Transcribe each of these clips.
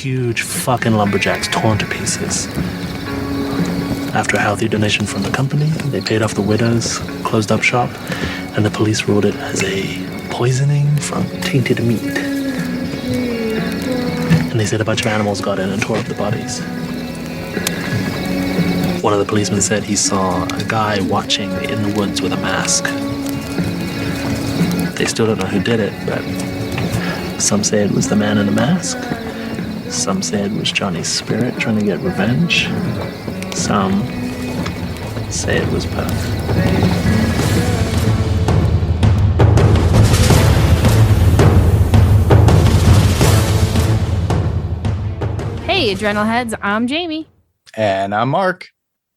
huge fucking lumberjacks torn to pieces. After a healthy donation from the company, they paid off the widows, closed up shop, and the police ruled it as a poisoning from tainted meat. And they said a bunch of animals got in and tore up the bodies. One of the policemen said he saw a guy watching in the woods with a mask. They still don't know who did it, but some say it was the man in the mask. Some say it was Johnny's spirit trying to get revenge. Some say it was both. Hey, Adrenalheads, I'm Jayme. And I'm Mark.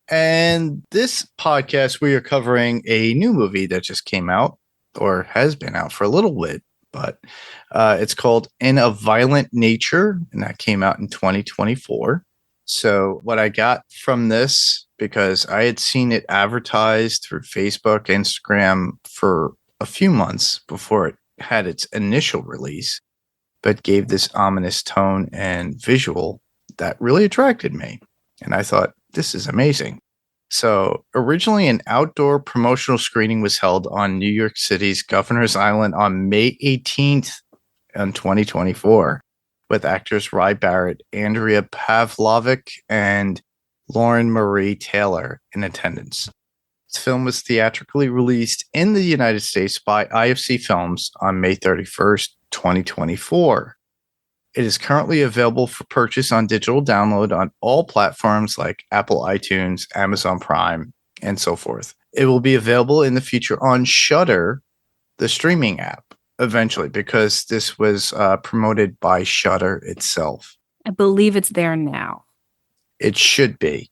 And this podcast, we are covering a new movie that just came out, or has been out for a little bit, but it's called In a Violent Nature, and that came out in 2024. So what I got from this, because I had seen it advertised through Facebook, Instagram for a few months before it had its initial release, but gave this ominous tone and visual that really attracted me. And I thought, this is amazing. So originally an outdoor promotional screening was held on New York City's Governor's Island on May 18th in 2024 with actors Rye Barrett, Andrea Pavlovic, and Lauren Marie Taylor in attendance. This film was theatrically released in the United States by IFC Films on May 31st, 2024. It is currently available for purchase on digital download on all platforms like Apple iTunes, Amazon Prime, and so forth. It will be available in the future on Shudder, the streaming app, eventually, because this was promoted by Shudder itself. I believe it's there now. It should be.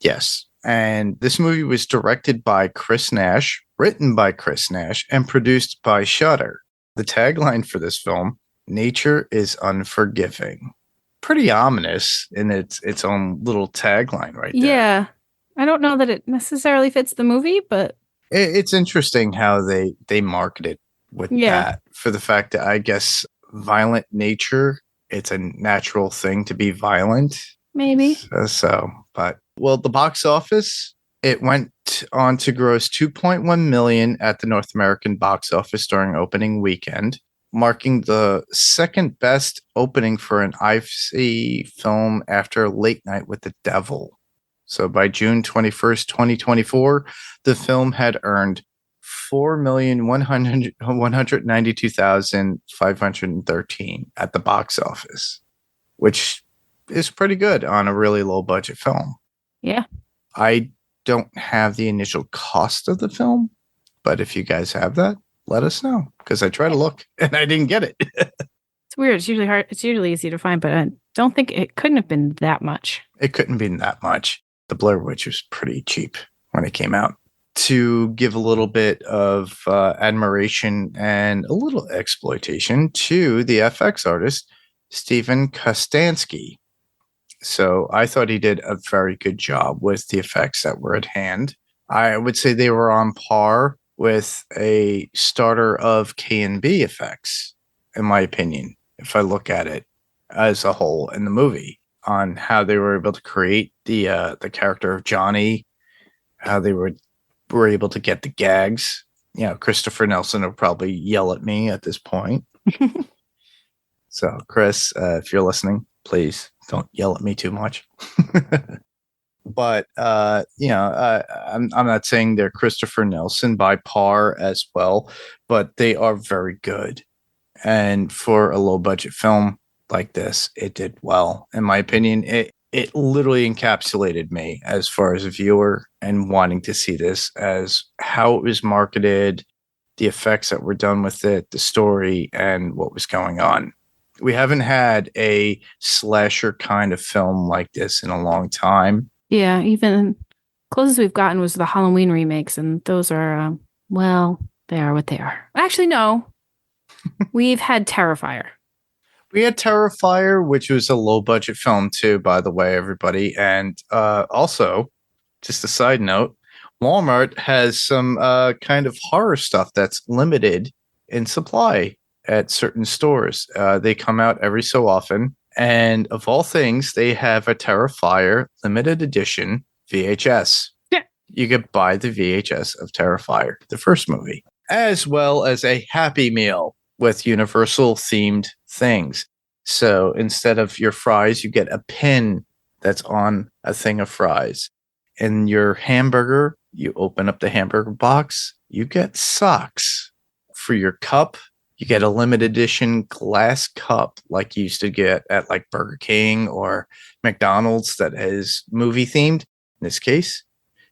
Yes. And this movie was directed by Chris Nash, written by Chris Nash, and produced by Shudder. The tagline for this film, nature is unforgiving. Pretty ominous in its own little tagline right there. Yeah. I don't know that it necessarily fits the movie, but It's interesting how they market it with that, for the fact that I guess violent nature, it's a natural thing to be violent. maybe. But the box office, it went on to gross $2.1 million at the North American box office during opening weekend, marking the second best opening for an IFC film after Late Night with the Devil. So by June 21st, 2024, the film had earned $4,192,513 at the box office, which is pretty good on a really low budget film. Yeah. I don't have the initial cost of the film, but if you guys have that, let us know, because I tried to look and I didn't get it. It's weird. It's usually hard. It's usually easy to find, but I don't think it couldn't have been that much. It couldn't have been that much. The Blair Witch was pretty cheap when it came out. To give a little bit of admiration and a little exploitation to the FX artist, Stephen Kostansky. So I thought he did a very good job with the effects that were at hand. I would say they were on par with a starter of K&B effects, in my opinion, if I look at it as a whole in the movie, on how they were able to create the character of Johnny, how they were able to get the gags. Christopher Nelson will probably yell at me at this point. So, Chris, if you're listening, please don't yell at me too much. But, I'm not saying they're Christopher Nelson by par as well, but they are very good. And for a low budget film like this, it did well. In my opinion, it literally encapsulated me as far as a viewer and wanting to see this, as how it was marketed, the effects that were done with it, the story, and what was going on. We haven't had a slasher kind of film like this in a long time. Yeah, even closest we've gotten was the Halloween remakes, and those are, they are what they are. Actually, no. We've had Terrifier. We had Terrifier, which was a low-budget film too, by the way, everybody. And also, just a side note, Walmart has some kind of horror stuff that's limited in supply at certain stores. They come out every so often, And of all things, they have a Terrifier limited edition VHS. Yeah. You could buy the VHS of Terrifier, the first movie, as well as a Happy Meal with Universal themed things. So instead of your fries, you get a pin that's on a thing of fries. And your hamburger, you open up the hamburger box, you get socks. For your cup, you get a limited edition glass cup like you used to get at like Burger King or McDonald's that is movie themed. In this case,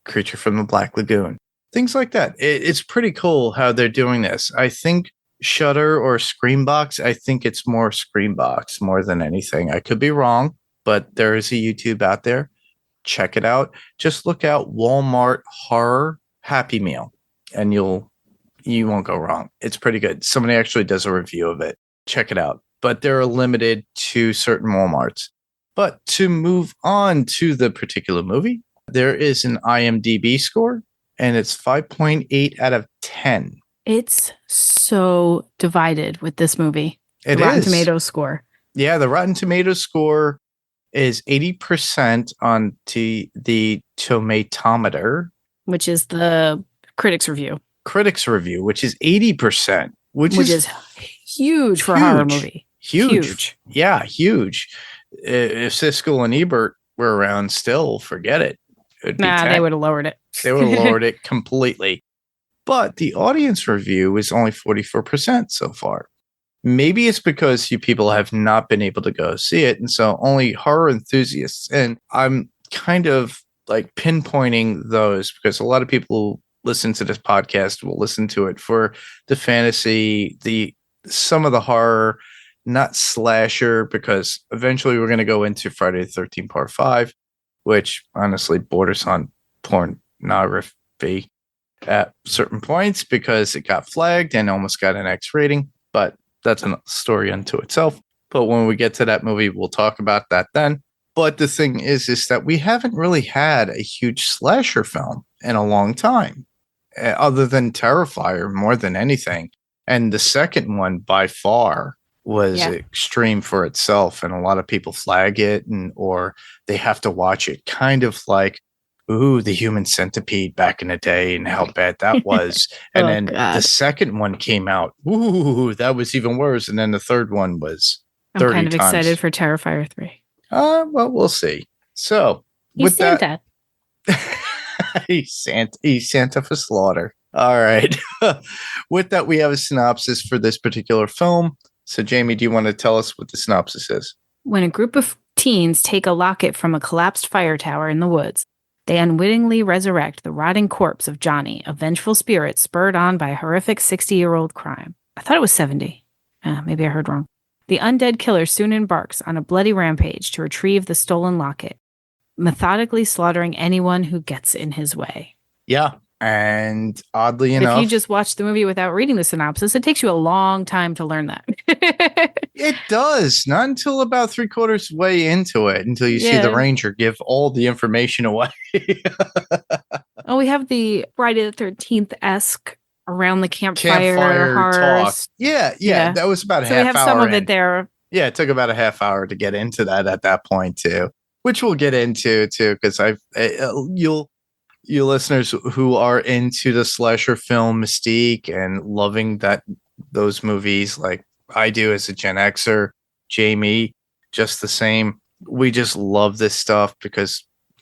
Creature from the Black Lagoon. Things like that. It's pretty cool how they're doing this. I think Shudder or Screambox, I think it's more Screambox more than anything. I could be wrong, but there is a YouTube out there. Check it out. Just look out Walmart Horror Happy Meal and you won't go wrong. It's pretty good. Somebody actually does a review of it. Check it out. But they're limited to certain Walmarts. But to move on to the particular movie, there is an IMDb score, and it's 5.8 out of 10. It's so divided with this movie. It the Rotten is. Tomatoes score. Yeah, the Rotten Tomatoes score is 80% on the Tomatometer. Which is the critics review. Critics review, which is 80%, which is huge for a horror movie. Huge. Yeah, huge. If Siskel and Ebert were around still, forget it. They would have lowered it. They would have lowered it completely. But the audience review is only 44% so far. Maybe it's because you people have not been able to go see it. And so only horror enthusiasts. And I'm kind of like pinpointing those because a lot of people listen to this podcast will listen to it for the fantasy, some of the horror, not slasher, because eventually we're going to go into Friday the 13th Part 5, which honestly borders on pornography at certain points because it got flagged and almost got an X rating, but that's a story unto itself. But when we get to that movie, we'll talk about that then. But the thing is that we haven't really had a huge slasher film in a long time, other than Terrifier more than anything. And the second one by far was extreme for itself. And a lot of people flag it or they have to watch it kind of like, ooh, the Human Centipede back in the day and how bad that was. And the second one came out. Ooh, that was even worse. And then the third one was 30 I'm kind of times. excited for Terrifier 3. Well, we'll see. So He's Santa. He's Santa for slaughter. All right. With that, we have a synopsis for this particular film. So, Jayme, do you want to tell us what the synopsis is? When a group of teens take a locket from a collapsed fire tower in the woods, they unwittingly resurrect the rotting corpse of Johnny, a vengeful spirit spurred on by a horrific 60-year-old crime. I thought it was 70. Maybe I heard wrong. The undead killer soon embarks on a bloody rampage to retrieve the stolen locket, methodically slaughtering anyone who gets in his way. Yeah. And oddly enough, if you just watch the movie without reading the synopsis, it takes you a long time to learn that. It does. Not until about 3/4 way into it, until you see the ranger give all the information away. Oh, we have the Friday the 13th-esque around the campfire talk. Yeah. That was about a half hour. So we have some of it there. Yeah, it took about a half hour to get into that at that point too, which we'll get into too, because you listeners who are into the slasher film mystique and loving those movies like I do as a Gen Xer, Jayme, just the same. We just love this stuff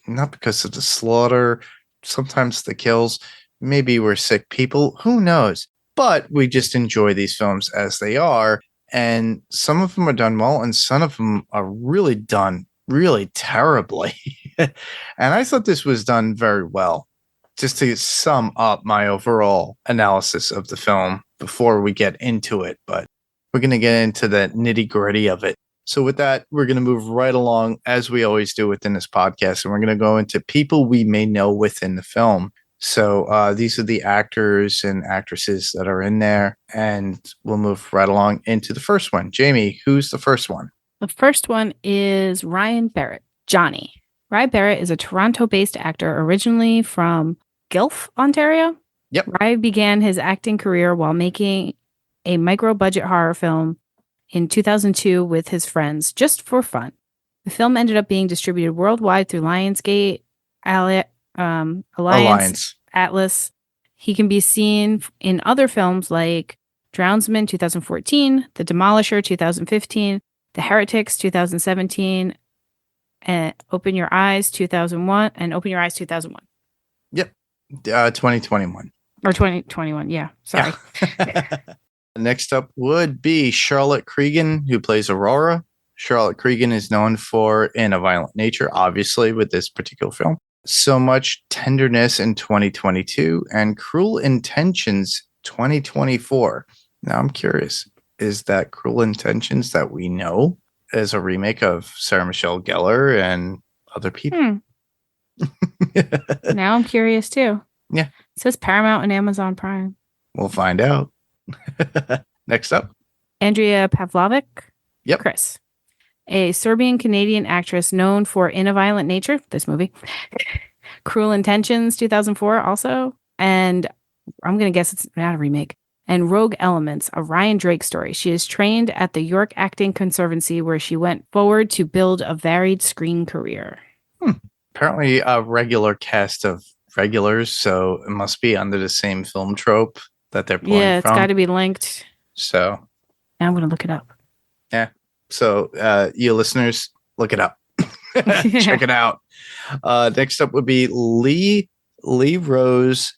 not because of the slaughter, sometimes the kills. Maybe we're sick people, who knows? But we just enjoy these films as they are. And some of them are done well, and some of them are really done really terribly. And I thought this was done very well. Just to sum up my overall analysis of the film before we get into it, but we're going to get into the nitty gritty of it. So with that, we're going to move right along as we always do within this podcast. And we're going to go into people we may know within the film. So these are the actors and actresses that are in there. And we'll move right along into the first one. Jayme, who's the first one? The first one is Ryan Barrett, Johnny. Ryan Barrett is a Toronto-based actor originally from Guelph, Ontario. Yep. Ryan began his acting career while making a micro-budget horror film in 2002 with his friends just for fun. The film ended up being distributed worldwide through Lionsgate, Alliance, Atlas. He can be seen in other films like Drownsman 2014, The Demolisher 2015, The Heretics 2017, and Open Your Eyes 2001, and Open Your Eyes 2001. Yep. 2021. Or 2021, yeah. Sorry. Yeah. Next up would be Charlotte Cregan, who plays Aurora. Charlotte Cregan is known for In a Violent Nature, obviously, with this particular film. So Much Tenderness in 2022 and Cruel Intentions 2024. Now I'm curious, is that Cruel Intentions that we know as a remake of Sarah Michelle Gellar and other people? Now I'm curious too. Yeah. It says Paramount and Amazon Prime. We'll find out. Next up. Andrea Pavlovic. Yep. Chris. A Serbian-Canadian actress known for In a Violent Nature, this movie, Cruel Intentions 2004 also, and I'm going to guess it's not a remake, and Rogue Elements, a Ryan Drake story. She is trained at the York Acting Conservancy where she went forward to build a varied screen career. Apparently a regular cast of regulars, so it must be under the same film trope that they're pulling from. Yeah, it's got to be linked. So now I'm going to look it up. Yeah. So you listeners, look it up. Check it out. Next up would be Lee Rose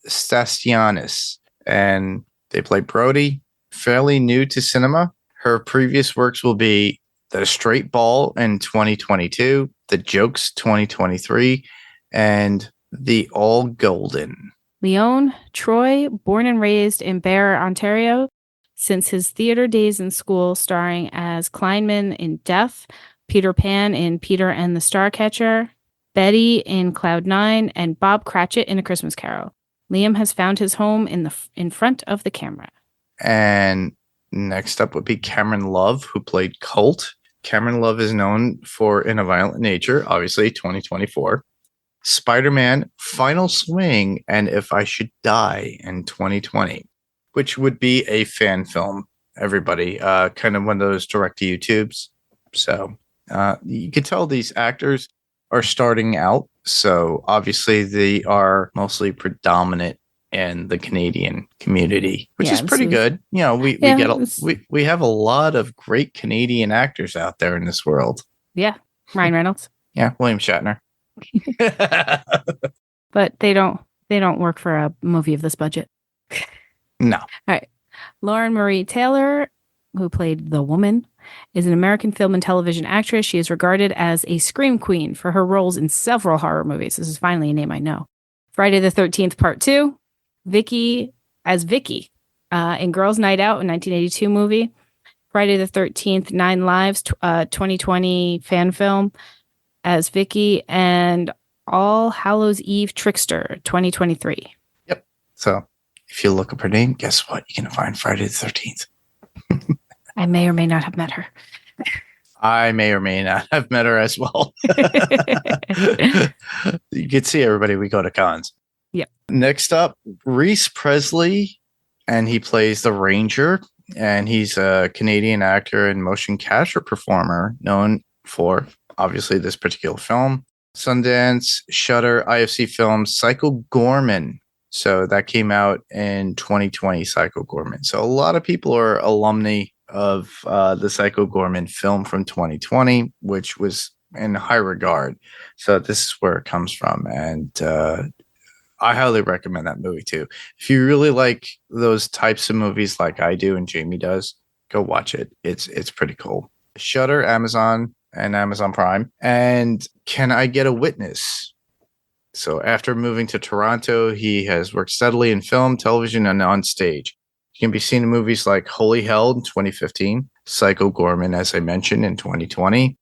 Stastianis, and they play Brody, fairly new to cinema. Her previous works will be The Straight Ball in 2022, The Jokes 2023, and The All Golden. Leon Troy, born and raised in Barre, Ontario. Since his theater days in school, starring as Kleinman in Death, Peter Pan in Peter and the Starcatcher, Betty in Cloud 9, and Bob Cratchit in A Christmas Carol. Liam has found his home in front of the camera. And next up would be Cameron Love, who played Colt. Cameron Love is known for In a Violent Nature, obviously 2024. Spider-Man, Final Swing, and If I Should Die in 2020, which would be a fan film, everybody. Kind of one of those direct-to-YouTubes. So you could tell these actors are starting out. So obviously they are mostly predominant in the Canadian community, which is pretty good. You know, we have a lot of great Canadian actors out there in this world. Yeah. Ryan Reynolds. Yeah. William Shatner. But they don't work for a movie of this budget. No. All right. Lauren Marie Taylor, who played The Woman, is an American film and television actress. She is regarded as a scream queen for her roles in several horror movies. This is finally a name I know. Friday the 13th, Part 2. Vicky in Girls Night Out, a 1982 movie. Friday the 13th, 9 Lives, 2020 fan film as Vicky, and All Hallows Eve Trickster, 2023. Yep. So if you look up her name, guess what? You can find Friday the 13th. I may or may not have met her. I may or may not have met her as well. You can see everybody. We go to cons. Yep. Next up, Reese Presley, and he plays the Ranger, and he's a Canadian actor and motion capture performer known for, obviously, this particular film. Sundance, Shudder, IFC Films, Psycho Gorman. So that came out in 2020, Psycho Gorman. So a lot of people are alumni of the Psycho Gorman film from 2020, which was in high regard. So this is where it comes from. And I highly recommend that movie too. If you really like those types of movies like I do and Jayme does, go watch it. It's pretty cool. Shudder, Amazon, and Amazon Prime. And Can I Get a Witness? So after moving to Toronto, he has worked steadily in film, television, and on stage. He can be seen in movies like Holy Hell in 2015, Psycho Gorman, as I mentioned, in 2020,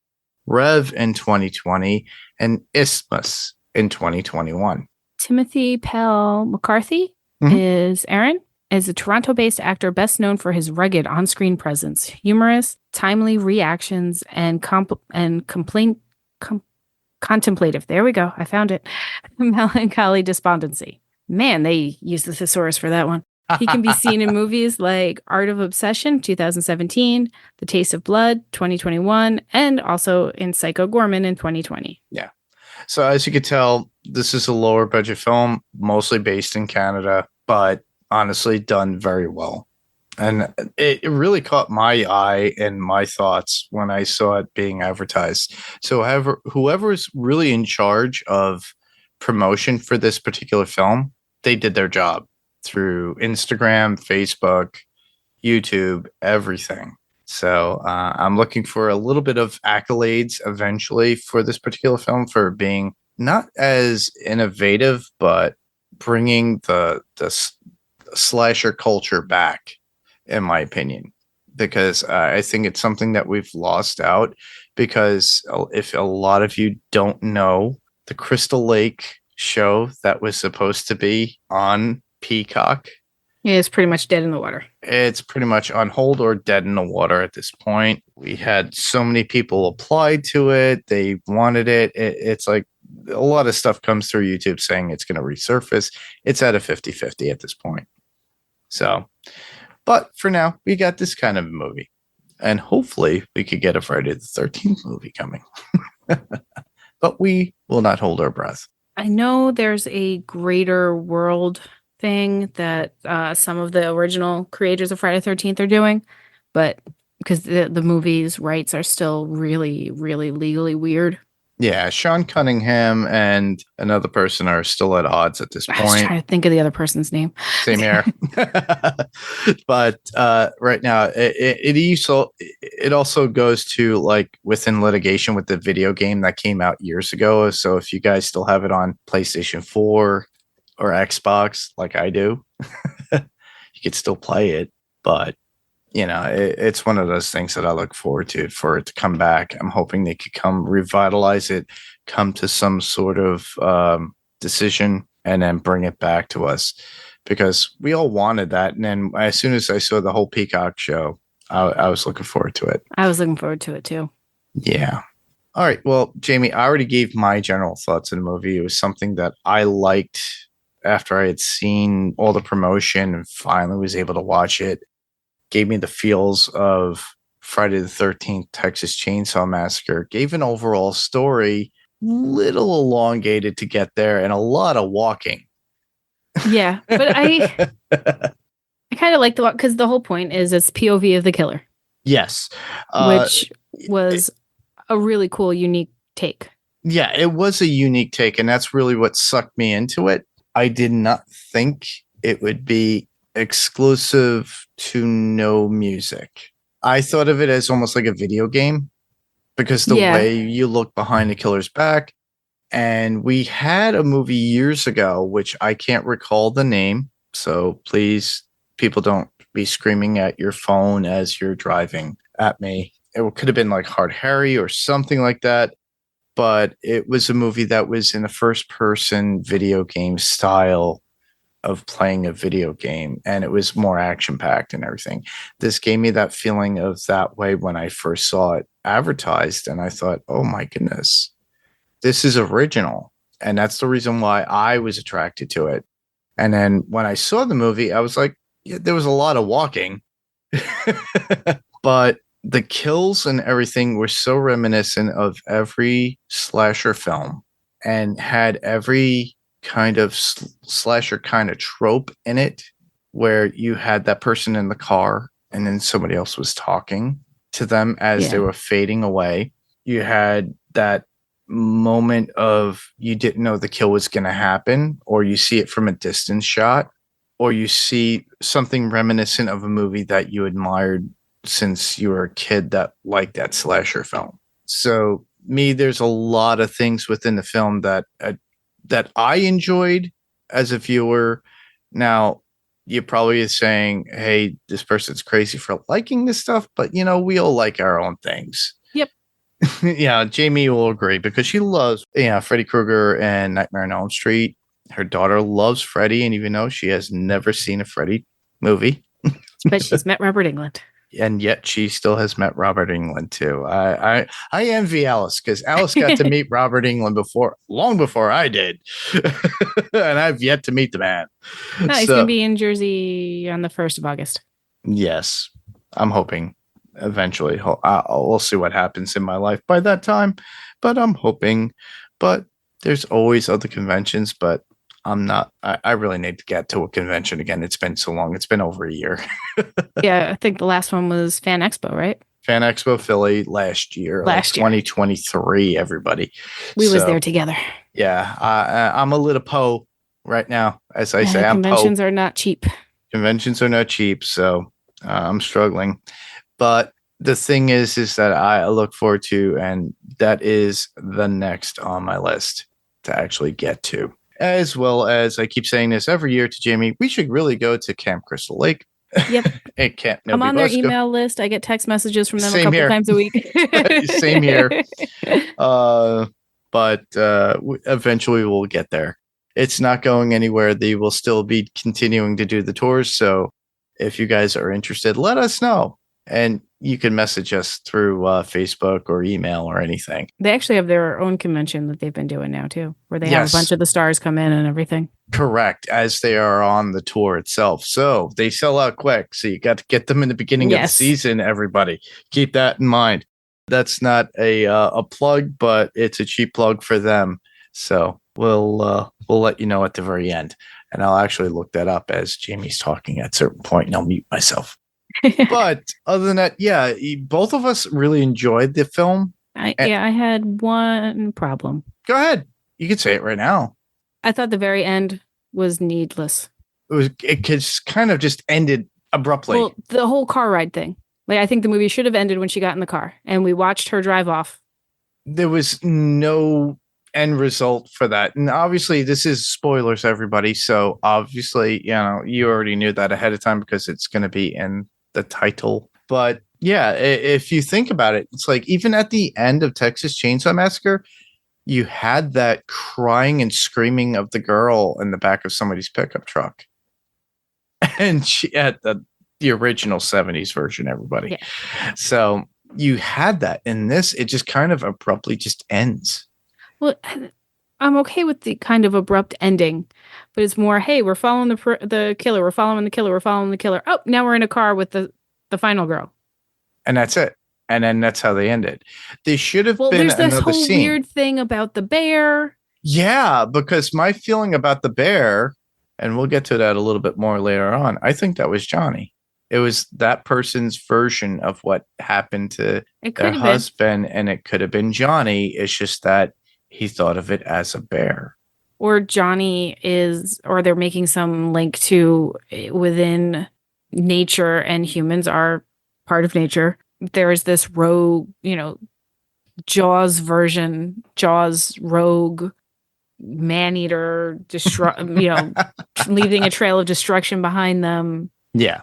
Rev in 2020, and Isthmus in 2021. Timothy Pell McCarthy is Aaron, is a Toronto-based actor best known for his rugged on-screen presence, humorous, timely reactions, and contemplative. There we go. I found it. Melancholy despondency. Man, they used the thesaurus for that one. He can be seen in movies like Art of Obsession, 2017, The Taste of Blood, 2021, and also in Psycho Gorman in 2020. Yeah. So as you could tell, this is a lower budget film, mostly based in Canada, but honestly done very well. And it really caught my eye and my thoughts when I saw it being advertised. So whoever is really in charge of promotion for this particular film, they did their job through Instagram, Facebook, YouTube, everything. So I'm looking for a little bit of accolades eventually for this particular film for being not as innovative, but bringing the slasher culture back, in my opinion, because I think it's something that we've lost out. Because if a lot of you don't know, the Crystal Lake show that was supposed to be on Peacock, Yeah, it's pretty much dead in the water. it's pretty much on hold or dead in the water at this point. We had so many people apply to it. They wanted it. It's like a lot of stuff comes through YouTube saying it's going to resurface. It's at a 50-50 at this point. So, but for now, we got this kind of movie. And hopefully we could get a Friday the 13th movie coming. But we will not hold our breath. I know there's a greater world thing that some of the original creators of Friday the 13th are doing, but because the movie's rights are still really, really legally weird. Yeah, Sean Cunningham and another person are still at odds at this I was point. trying to think of the other person's name. Same here. But right now, it also goes to like within litigation with the video game that came out years ago. So if you guys still have it on PlayStation 4 or Xbox, like I do, you could still play it. But you know, it's one of those things that I look forward to for it to come back. I'm hoping they could revitalize it, come to some sort of decision, and then bring it back to us, because we all wanted that. And then as soon as I saw the whole Peacock show, I was looking forward to it. I was looking forward to it too. Yeah. All right. Well, Jayme, I already gave my general thoughts on the movie. It was something that I liked after I had seen all the promotion and finally was able to watch it. Gave me the feels of Friday the 13th, Texas Chainsaw Massacre. Gave an overall story, little elongated to get there, and a lot of walking. Yeah, but I kind of like the walk because the whole point is it's POV of the killer. Yes. Which was a really cool, unique take. Yeah, it was a unique take, and that's really what sucked me into it. I did not think it would be exclusive to no music. I thought of it as almost like a video game because the way you look behind the killer's back. And we had a movie years ago, which I can't recall the name. So please, people, don't be screaming at your phone as you're driving at me. It could have been like Hard Harry or something like that. But it was a movie that was in a first person video game style of playing a video game, and it was more action packed and everything. This gave me that feeling of that way when I first saw it advertised, and I thought, oh my goodness, this is original. And that's the reason why I was attracted to it. And then when I saw the movie, I was like, yeah, there was a lot of walking, but the kills and everything were so reminiscent of every slasher film and had every kind of slasher kind of trope in it, where you had that person in the car and then somebody else was talking to them as they were fading away. You had that moment of you didn't know the kill was going to happen, or you see it from a distance shot, or you see something reminiscent of a movie that you admired since you were a kid that liked that slasher film. So there's a lot of things within the film that I enjoyed as a viewer. Now, you're probably saying, hey, this person's crazy for liking this stuff, but you know, we all like our own things. Yep. Yeah, Jayme will agree because she loves Freddy Krueger and Nightmare on Elm Street. Her daughter loves Freddy, and even though she has never seen a Freddy movie. But she's met Robert Englund. And yet she still has met Robert England too. I envy Alice because Alice got to meet Robert England long before I did, and I've yet to meet the man. No, he's going to be in Jersey on the 1st of August. Yes, I'm hoping eventually. We'll see what happens in my life by that time, but I'm hoping. But there's always other conventions, but I'm not. I really need to get to a convention again. It's been so long. It's been over a year. Yeah, I think the last one was Fan Expo, right? Fan Expo Philly last year, 2023. Everybody, we was there together. Yeah, I'm a little po right now, as I say. Conventions are not cheap. Conventions are not cheap, so I'm struggling. But the thing is that I look forward to, and that is the next on my list to actually get to. As well as I keep saying this every year to Jamie, we should really go to Camp Crystal Lake. Yep. I'm on their email list. I get text messages from them a couple times a week. Same here. But eventually we'll get there. It's not going anywhere. They will still be continuing to do the tours. So if you guys are interested, let us know. And you can message us through Facebook or email or anything. They actually have their own convention that they've been doing now, too, where they have a bunch of the stars come in and everything. Correct, as they are on the tour itself. So they sell out quick. So you got to get them in the beginning of the season, everybody. Keep that in mind. That's not a plug, but it's a cheap plug for them. So we'll let you know at the very end. And I'll actually look that up as Jamie's talking at a certain point, and I'll mute myself. But other than that, yeah, both of us really enjoyed the film. I had one problem. Go ahead. You can say it right now. I thought the very end was needless. It just kind of just ended abruptly. Well, the whole car ride thing. Like, I think the movie should have ended when she got in the car and we watched her drive off. There was no end result for that. And obviously this is spoilers, everybody. So obviously, you already knew that ahead of time because it's going to be in the title. But yeah, if you think about it, it's like even at the end of Texas Chainsaw Massacre, you had that crying and screaming of the girl in the back of somebody's pickup truck. And she had the original 70s version, everybody. Yeah. So you had that. In this, it just kind of abruptly just ends. Well, I'm okay with the kind of abrupt ending, but it's more, hey, we're following the killer, we're following the killer, we're following the killer. Oh, now we're in a car with the final girl. And that's it. And then that's how they ended. They should have been another scene. There's this whole weird thing about the bear. Yeah, because my feeling about the bear, and we'll get to that a little bit more later on, I think that was Johnny. It was that person's version of what happened to their husband, and it could have been Johnny. It's just that he thought of it as a bear. Or Johnny or they're making some link to within nature, and humans are part of nature. There is this rogue, Jaws rogue man-eater, leaving a trail of destruction behind them. Yeah.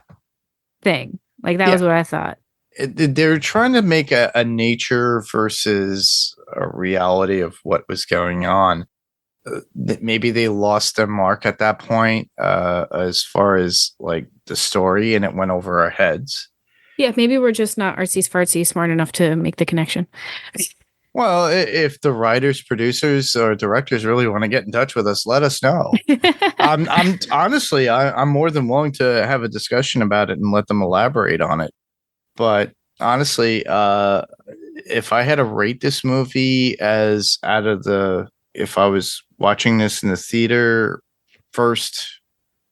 Thing. Like, that was what I thought. They're trying to make a nature versus a reality of what was going on. Maybe they lost their mark at that point as far as like the story, and it went over our heads. Yeah, maybe we're just not artsy-fartsy smart enough to make the connection. Well, if the writers, producers, or directors really want to get in touch with us, let us know. I'm honestly, I'm more than willing to have a discussion about it and let them elaborate on it. But honestly, if I had to rate this movie as if I was watching this in the theater first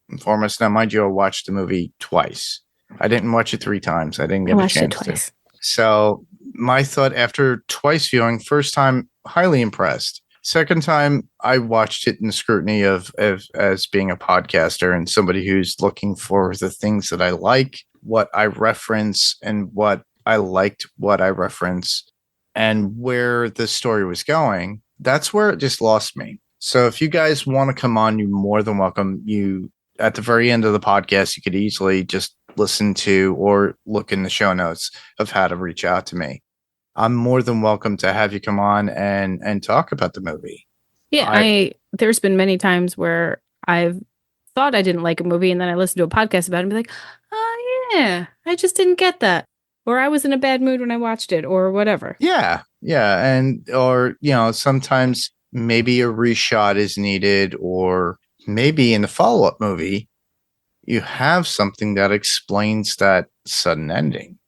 and foremost, now mind you, I watched the movie twice. I didn't watch it 3 times. I didn't get a chance to. So my thought after twice viewing, first time, highly impressed. Second time, I watched it in the scrutiny of as being a podcaster and somebody who's looking for the things that I like, what I reference, and what I liked, what I reference, and where the story was going. That's where it just lost me. So if you guys want to come on, you're more than welcome. At the very end of the podcast, you could easily just listen to or look in the show notes of how to reach out to me. I'm more than welcome to have you come on and talk about the movie. Yeah, there's been many times where I've thought I didn't like a movie, and then I listened to a podcast about it and be like, oh Yeah, I just didn't get that. Or I was in a bad mood when I watched it, or whatever. Yeah. And, or, sometimes maybe a reshot is needed, or maybe in the follow up movie, you have something that explains that sudden ending.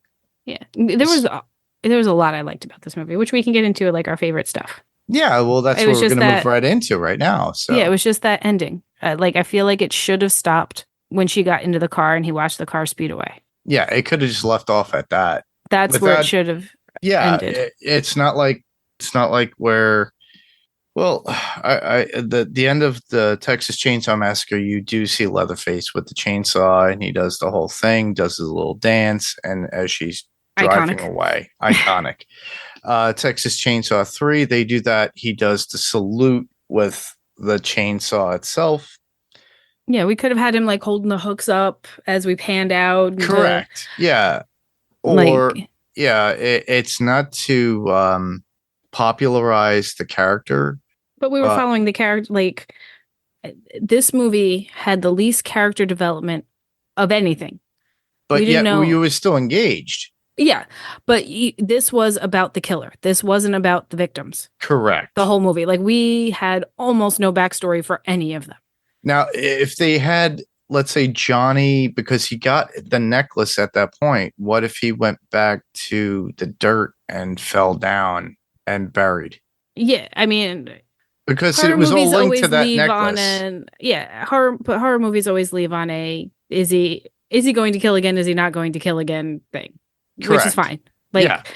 Yeah, there was a lot I liked about this movie, which we can get into like our favorite stuff. Yeah, well, that's It what was we're just going to move that- right into right now. So Yeah, it was just that ending. Like I feel like it should have stopped when she got into the car and he watched the car speed away. yeah, it could have just left off at that. That's where it should have ended. It's not like where. Well, the end of the Texas Chainsaw Massacre, you do see Leatherface with the chainsaw, and he does the whole thing, does his little dance, and as she's driving away, iconic. Texas Chainsaw 3, they do that. He does the salute with the chainsaw itself. Yeah, we could have had him like holding the hooks up as we panned out. Correct. Yeah. Or it's not to popularize the character. But we were following the character. Like this movie had the least character development of anything. But yet you were still engaged. Yeah, but this was about the killer. This wasn't about the victims. Correct. The whole movie. Like we had almost no backstory for any of them. Now, if they had, let's say, Johnny, because he got the necklace at that point, what if he went back to the dirt and fell down and buried? Yeah, I mean, because it was all linked to that necklace. Horror movies always leave on a is he going to kill again? Is he not going to kill again? Thing, correct. Which is fine. Like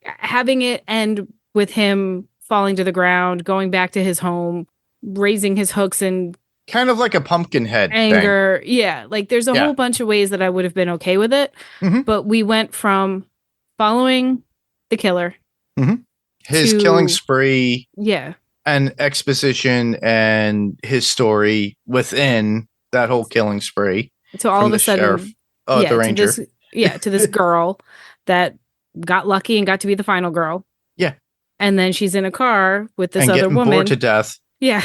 having it end with him falling to the ground, going back to his home, raising his hooks and kind of like a Pumpkinhead anger. thing. Yeah, like there's a whole bunch of ways that I would have been okay with it, but we went from following the killer. His killing spree, yeah, and exposition and his story within that whole killing spree. So all of a sudden, the ranger, to this girl that got lucky and got to be the final girl. Yeah, and then she's in a car with this other woman, bored to death. Yeah,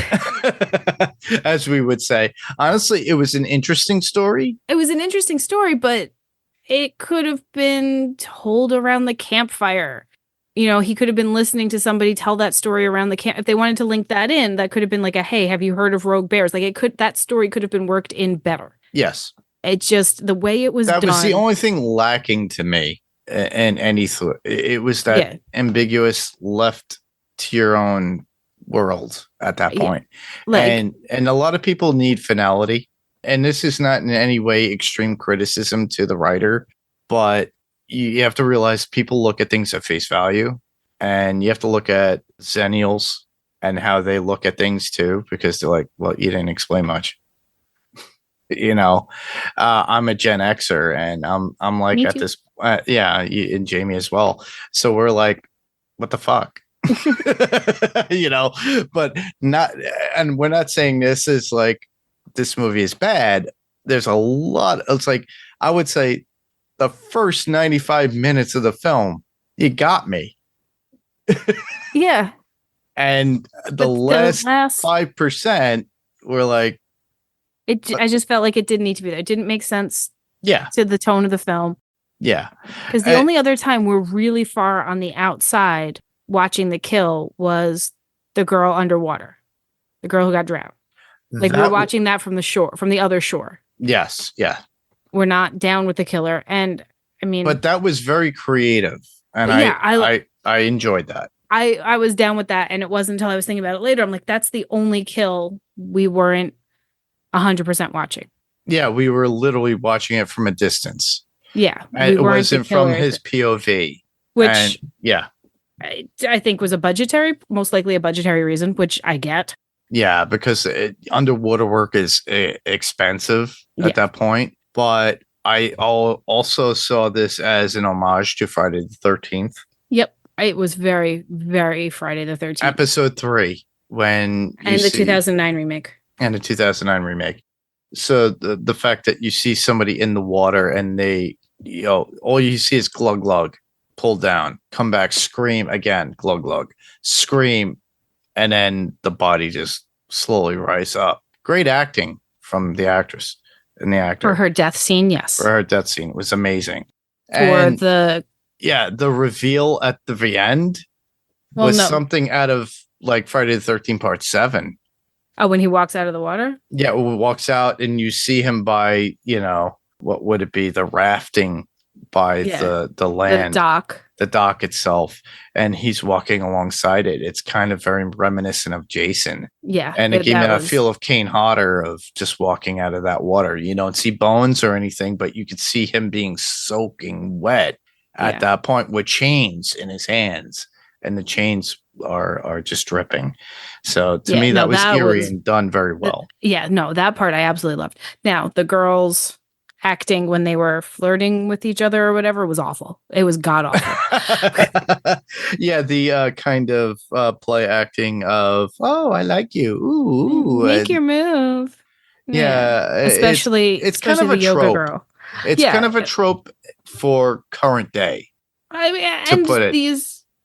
as we would say. Honestly, it was an interesting story. It was an interesting story, but it could have been told around the campfire. He could have been listening to somebody tell that story around the camp. If they wanted to link that in, that could have been like hey, have you heard of rogue bears? Like that story could have been worked in better. Yes. It's just the way it was done. That was the only thing lacking to me in any it was that ambiguous left to your own world at that point. And a lot of people need finality. And this is not in any way extreme criticism to the writer, but you have to realize people look at things at face value, and you have to look at Zennials and how they look at things too, because they're like, well, you didn't explain much. I'm a Gen Xer, and I'm like at this, and Jayme as well. So we're like, what the fuck? But not, and we're not saying this is like, this movie is bad. There's a lot. It's like, I would say, the first 95 minutes of the film, you got me. Yeah. And the last 5% were like, I just felt like it didn't need to be there. It didn't make sense to the tone of the film. Yeah. Because the only other time we're really far on the outside watching the kill was the girl underwater. The girl who got drowned. Like we're watching that from the shore, from the other shore. Yes. Yeah. We're not down with the killer. And I mean, but that was very creative. And I enjoyed that. I was down with that. And it wasn't until I was thinking about it later. I'm like, that's the only kill we weren't 100% watching. Yeah. We were literally watching it from a distance. Yeah. And it wasn't from his POV. Which, I think was most likely a budgetary reason, which I get. Yeah. Because underwater work is expensive at that point. But I also saw this as an homage to Friday the 13th. Yep. It was very, very Friday the 13th. Episode 3. And the 2009 remake. And the 2009 remake. So the fact that you see somebody in the water and they, all you see is glug glug, pull down, come back, scream again, glug glug, scream, and then the body just slowly rise up. Great acting from the actress. in the actor. For her death scene, yes. For her death scene. It was amazing. For And the the reveal at the very end was something out of like Friday the 13th Part 7. Oh, when he walks out of the water? Yeah, when he walks out and you see him by, what would it be? The rafting by the land. The dock itself. And he's walking alongside it. It's kind of very reminiscent of Jason. Yeah. And it gave me that feel of Kane Hodder of just walking out of that water. You don't see bones or anything, but you could see him being soaking wet at that point with chains in his hands. And the chains are just dripping. So to me, that was eerie and done very well. That part I absolutely loved. Now, the girls acting when they were flirting with each other or whatever was awful. It was god awful. The kind of play acting of, oh, I like you. Ooh, make your move. Especially it's kind of the a yoga trope. girl. It's kind of a trope for current day. I mean,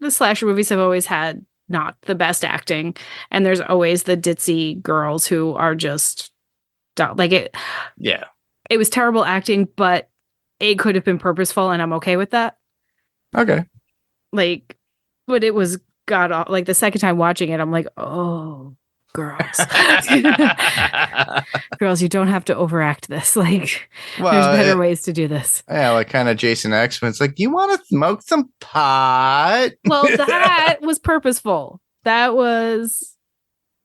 the slasher movies have always had not the best acting, and there's always the ditzy girls who are just like it. Yeah. It was terrible acting, but it could have been purposeful, and I'm okay with that. Okay. But it was like the second time watching it, I'm like, oh, girls. Girls, you don't have to overact this. There's better ways to do this. Yeah, like kind of Jason X when it's like, you want to smoke some pot? Well, that was purposeful. That was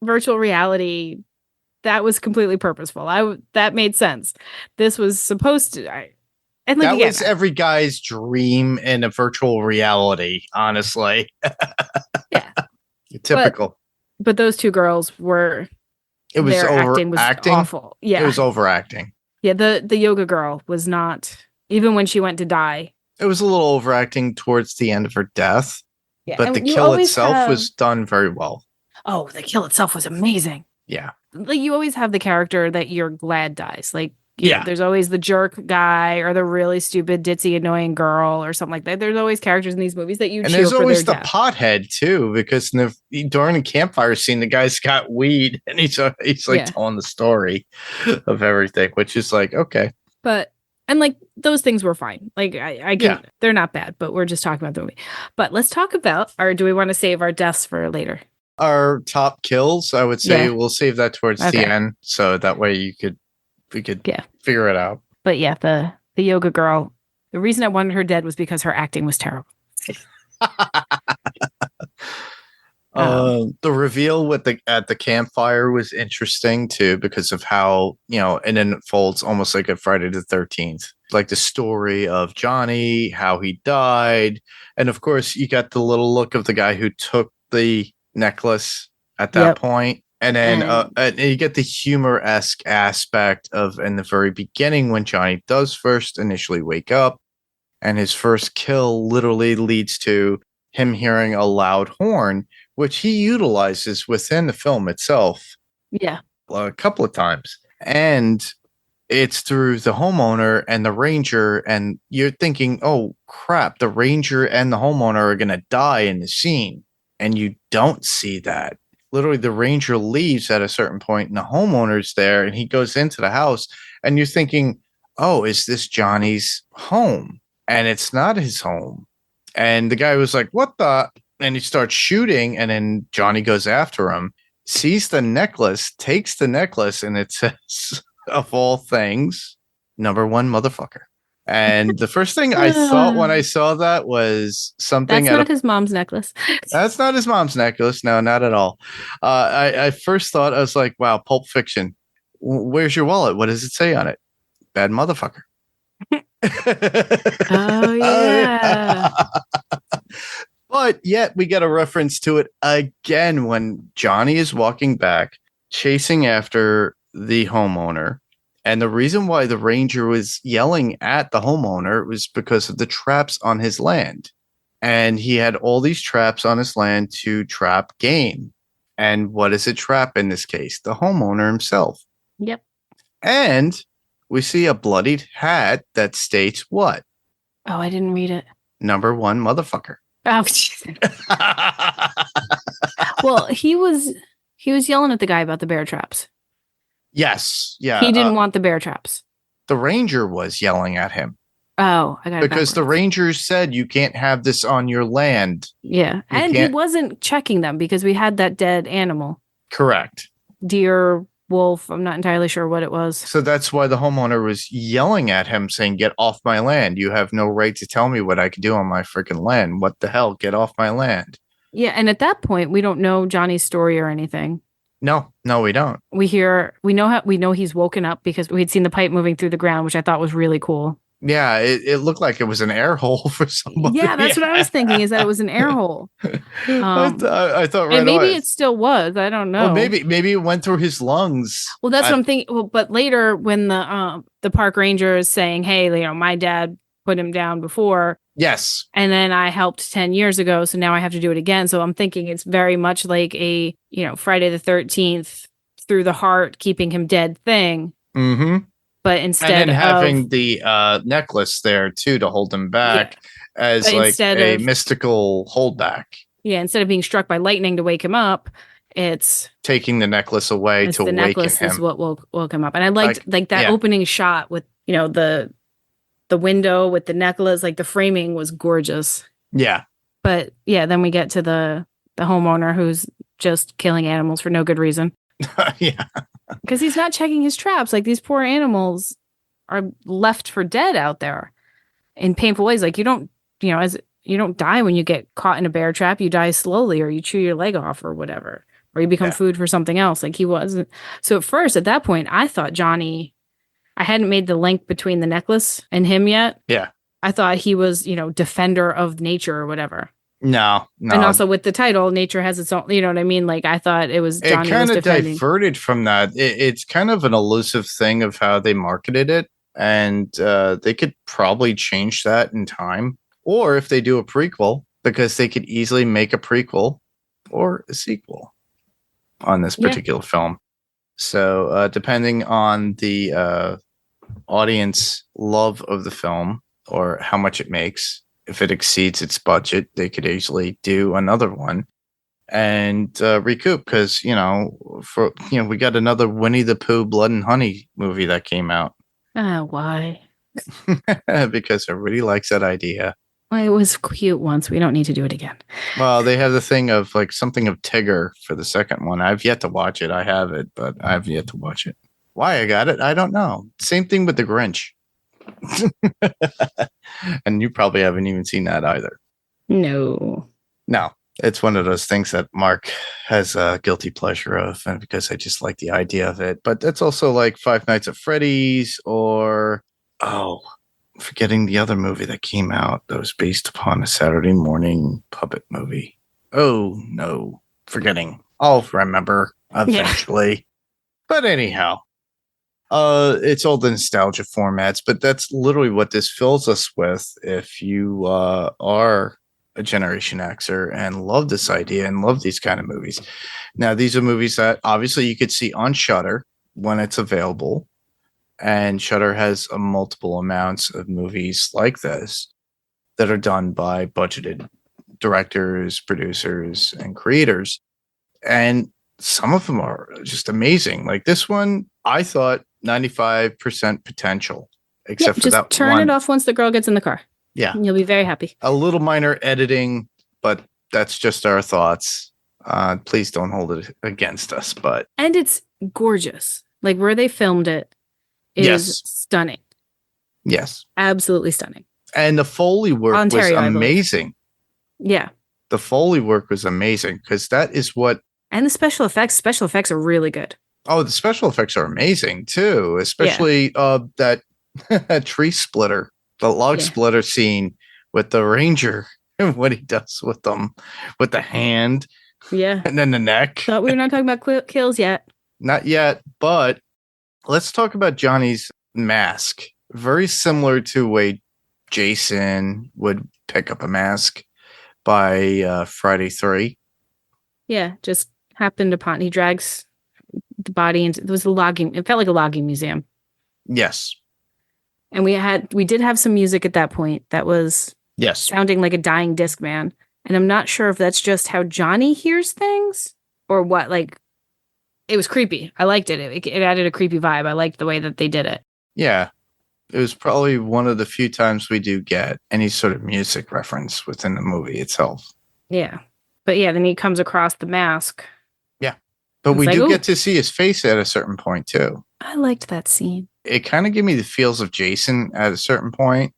virtual reality. That was completely purposeful. That made sense. This was supposed to. That was every guy's dream in a virtual reality, honestly. Yeah. Typical. But those two girls were. It was acting was awful. Yeah. It was overacting. Yeah. The yoga girl was not, even when she went to die. It was a little overacting towards the end of her death. Yeah. But the kill itself was done very well. Oh, the kill itself was amazing. Yeah. You always have the character that you're glad dies. There's always the jerk guy or the really stupid, ditzy, annoying girl or something like that. There's always characters in these movies that you cheer for. And there's always the pothead too, because during the campfire scene, the guy's got weed and he's telling the story of everything, which is like, okay. And those things were fine. They're not bad, but we're just talking about the movie. But let's talk about, or do we want to save our deaths for later? Our top kills, I would say we'll save that towards the end. So that way we could figure it out. But yeah, the yoga girl, the reason I wanted her dead was because her acting was terrible. The reveal at the campfire was interesting too, because of how, it unfolds almost like a Friday the 13th, like the story of Johnny, how he died. And of course you got the little look of the guy who took the necklace at that point. And then and you get the humor-esque aspect of in the very beginning when Johnny does first initially wake up, and his first kill literally leads to him hearing a loud horn, which he utilizes within the film itself. Yeah. A couple of times. And it's through the homeowner and the ranger, and you're thinking, oh crap, the ranger and the homeowner are going to die in the scene. And you don't see that. Literally, the ranger leaves at a certain point and the homeowner's there and he goes into the house and you're thinking, oh, is this Johnny's home? And it's not his home. And the guy was like, what the? And he starts shooting and then Johnny goes after him, sees the necklace, takes the necklace, and it says, of all things, number one motherfucker. And the first thing I thought when I saw that was something. That's not his mom's necklace. That's not his mom's necklace. No, not at all. I first thought, I was like, wow, Pulp Fiction. Where's your wallet? What does it say on it? Bad motherfucker. Oh, yeah. But yet we get a reference to it again when Johnny is walking back, chasing after the homeowner. And the reason why the ranger was yelling at the homeowner was because of the traps on his land. And he had all these traps on his land to trap game. And what is a trap in this case? The homeowner himself. Yep. And we see a bloodied hat that states what? Oh, I didn't read it. Number one motherfucker. Oh, well, he was yelling at the guy about the bear traps. Yes. Yeah. He didn't want the bear traps. The ranger was yelling at him Oh, I got it because the backwards. rangers said you can't have this on your land. Yeah. You And he can't- wasn't checking them because we had that dead animal. Correct. Deer, wolf, I'm not entirely sure what it was. So that's why the homeowner was yelling at him saying, get off my land. You have no right to tell me what I can do on my freaking land. What the hell? Get off my land. Yeah, and at that point we don't know Johnny's story or anything. No, we don't. We know he's woken up because we'd seen the pipe moving through the ground, which I thought was really cool. Yeah, it looked like it was an air hole for somebody. Yeah, that's what I was thinking, is that it was an air hole. I thought right And maybe away. it still was. I don't know. Well, maybe it went through his lungs. Well, that's what I'm thinking. Well, but later when the park ranger is saying, "Hey, my dad put him down before, Yes. and then I helped 10 years ago, so now I have to do it again." So I'm thinking it's very much like a Friday the 13th through the heart, keeping him dead thing. Mm-hmm. But instead and then having of the necklace there too to hold him back as But like instead a of- mystical holdback. instead of being struck by lightning to wake him up, it's Taking the necklace away to the awaken necklace him. is what woke him up. And I liked that yeah. opening shot with the window with the necklace. Like the framing was gorgeous. Yeah. But yeah, then we get to the homeowner who's just killing animals for no good reason. Yeah. Because he's not checking his traps. Like these poor animals are left for dead out there in painful ways. Like you don't die when you get caught in a bear trap. You die slowly, or you chew your leg off, or whatever, or you become food for something else. Like he wasn't. So at that point, I thought Johnny. I hadn't made the link between the necklace and him yet. Yeah. I thought he was, defender of nature or whatever. No. And also with the title, nature has its own, you know what I mean? Like I thought it was Johnny it kind was of defending. diverted from that. It's kind of an elusive thing of how they marketed it. And they could probably change that in time. Or if they do a prequel, because they could easily make a prequel or a sequel on this particular film. So depending on the audience love of the film or how much it makes, if it exceeds its budget, they could easily do another one and recoup. Because we got another Winnie the Pooh Blood and Honey movie that came out. Why? Because everybody likes that idea. Well, it was cute once. We don't need to do it again. Well, they have the thing of like something of Tigger for the second one. I've yet to watch it. I have it, but I've yet to watch it. Why I got it, I don't know. Same thing with the Grinch. And you probably haven't even seen that either. No. It's one of those things that Mark has a guilty pleasure of, and because I just like the idea of it. But that's also like Five Nights at Freddy's, or forgetting the other movie that came out that was based upon a Saturday morning puppet movie. Oh no, forgetting. I'll remember eventually. But anyhow, it's all the nostalgia formats, but that's literally what this fills us with. If you are a Generation Xer and love this idea and love these kind of movies. Now, these are movies that obviously you could see on Shudder when it's available. And Shudder has multiple amounts of movies like this that are done by budgeted directors, producers, and creators. And some of them are just amazing. Like this one, I thought 95% potential, except for that turn one. it off once the girl gets in the car. Yeah. And you'll be very happy. A little minor editing, but that's just our thoughts. Please don't hold it against us. And it's gorgeous. Like where they filmed it is stunning. Yes. Absolutely stunning. And the Foley work Ontario, was amazing. Yeah. The Foley work was amazing because that is what. And the special effects are really good. Oh, the special effects are amazing too, especially that tree splitter, the log splitter scene with the ranger and what he does with them, with the hand, and then the neck. Thought we were not talking about kills yet. Not yet, but let's talk about Johnny's mask. Very similar to way Jason would pick up a mask by Friday 3. Yeah, just happened upon. He drags the body into. It was a logging. It felt like a logging museum. Yes. And we did have some music at that point that was sounding like a dying disc man. And I'm not sure if that's just how Johnny hears things or what. Like, it was creepy. I liked it. It added a creepy vibe. I liked the way that they did it. Yeah. It was probably one of the few times we do get any sort of music reference within the movie itself. Yeah. But yeah, then he comes across the mask. Yeah. But It's we like, do ooh. get to see his face at a certain point, too. I liked that scene. It kind of gave me the feels of Jason at a certain point.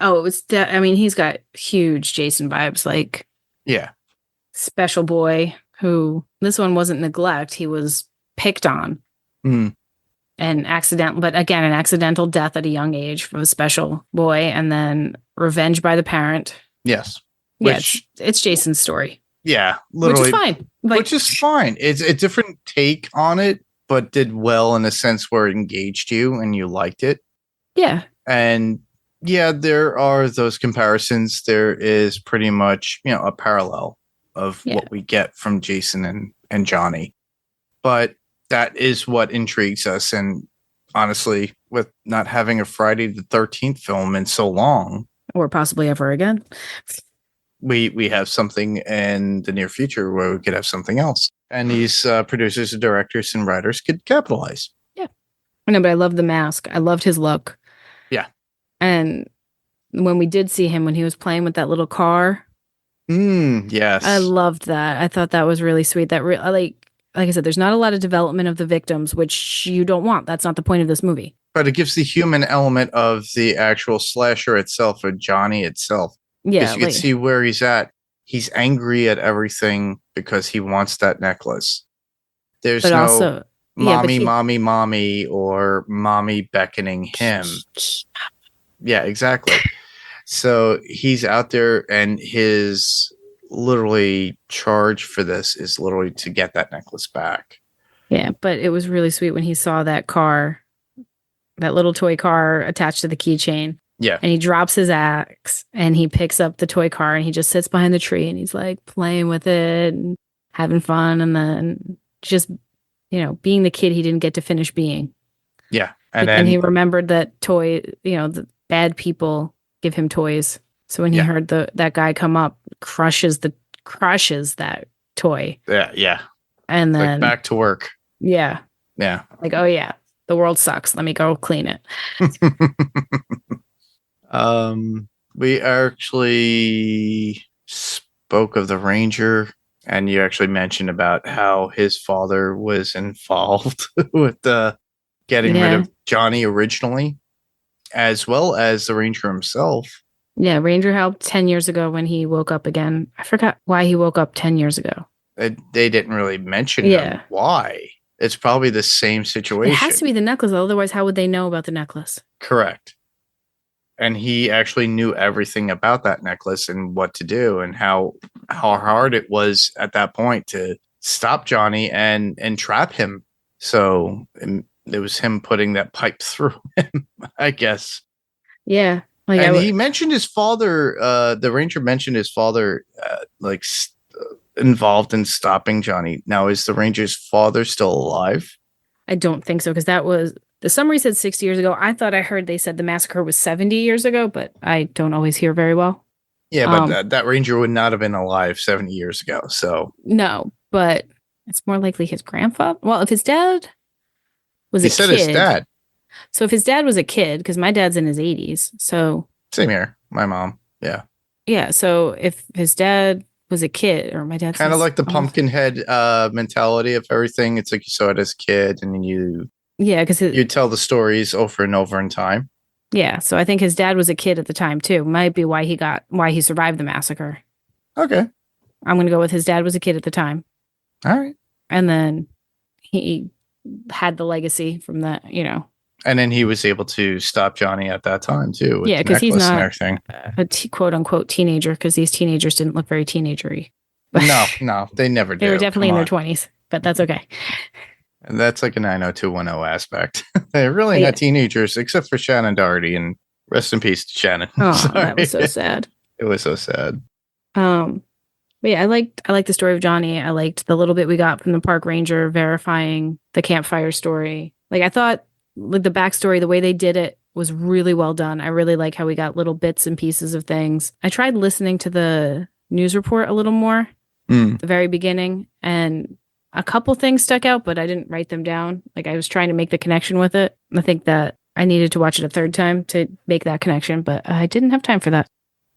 Oh, it was, I mean, he's got huge Jason vibes, like Yeah. special boy who, this one wasn't neglect, he was picked on. Mm. And accidental, but again, an accidental death at a young age from a special boy, and then revenge by the parent. Yes. Yeah, Which, it's Jason's story. yeah, literally. Which is fine. Like, Which is fine. It's a different take on it, but did well in a sense where it engaged you and you liked it. yeah. And yeah, there are those comparisons. There is pretty much, a parallel of what we get from Jason and Johnny. But that is what intrigues us. And honestly, with not having a Friday the 13th film in so long, Or possibly ever again. we have something in the near future where we could have something else. And these producers and directors and writers could capitalize. Yeah. I know, but I love the mask. I loved his look. Yeah. And when we did see him, when he was playing with that little car. Yes. I loved that. I thought that was really sweet. That like I said, there's not a lot of development of the victims, which you don't want. That's not the point of this movie. But it gives the human element of the actual slasher itself, or Johnny itself. Yeah. Because you can see where he's at. He's angry at everything because he wants that necklace. There's no also, mommy, or mommy beckoning him. Yeah, exactly. So he's out there, and his literally charge for this is literally to get that necklace back. Yeah, but it was really sweet when he saw that car, that little toy car attached to the keychain. Yeah. And he drops his axe and he picks up the toy car and he just sits behind the tree and he's like playing with it and having fun, and then just, being the kid he didn't get to finish being. Yeah. And he remembered that the bad people give him toys. So when he heard that guy come up, crushes that toy. Yeah, yeah. And then back to work. Yeah. Yeah. Like, oh yeah, the world sucks. Let me go clean it. We actually spoke of the Ranger, and you actually mentioned about how his father was involved with getting rid of Johnny originally, as well as the Ranger himself. Yeah, Ranger helped 10 years ago when he woke up again. I forgot why he woke up 10 years ago. They didn't really mention why. It's probably the same situation. It has to be the necklace, otherwise how would they know about the necklace? Correct. And he actually knew everything about that necklace and what to do, and how hard it was at that point to stop Johnny and trap him. So it was him putting that pipe through him, I guess. Yeah. And he mentioned his father, the Ranger mentioned his father, involved in stopping Johnny. Now, is the Ranger's father still alive? I don't think so, because that was, the summary said 60 years ago. I thought I heard they said the massacre was 70 years ago, but I don't always hear very well. Yeah, but that Ranger would not have been alive 70 years ago, so. No, but it's more likely his grandfather. Well, if his dad was a kid. He said his dad. So if his dad was a kid, because my dad's in his 80s, so. Same here. My mom. Yeah. Yeah. So if his dad was a kid, or my dad's kind of like the Pumpkinhead mentality of everything. It's like you saw it as a kid, and then because you tell the stories over and over in time. Yeah. So I think his dad was a kid at the time too. Might be why he survived the massacre. Okay. I'm going to go with his dad was a kid at the time. All right. And then he had the legacy from that, And then he was able to stop Johnny at that time too. Yeah, because he's not a quote unquote teenager, because these teenagers didn't look very teenagery. No, they never did. They were definitely in their 20s, but that's okay. And that's like a 90210 aspect. They're really not teenagers, except for Shannon Doherty, and rest in peace to Shannon. Oh, that was so sad. It was so sad. But yeah, I liked the story of Johnny. I liked the little bit we got from the park ranger verifying the campfire story. Like, I thought the backstory, the way they did it was really well done. I really like how we got little bits and pieces of things. I tried listening to the news report a little more at the very beginning, and a couple things stuck out, but I didn't write them down. Like, I was trying to make the connection with it. I think that I needed to watch it a third time to make that connection, but I didn't have time for that.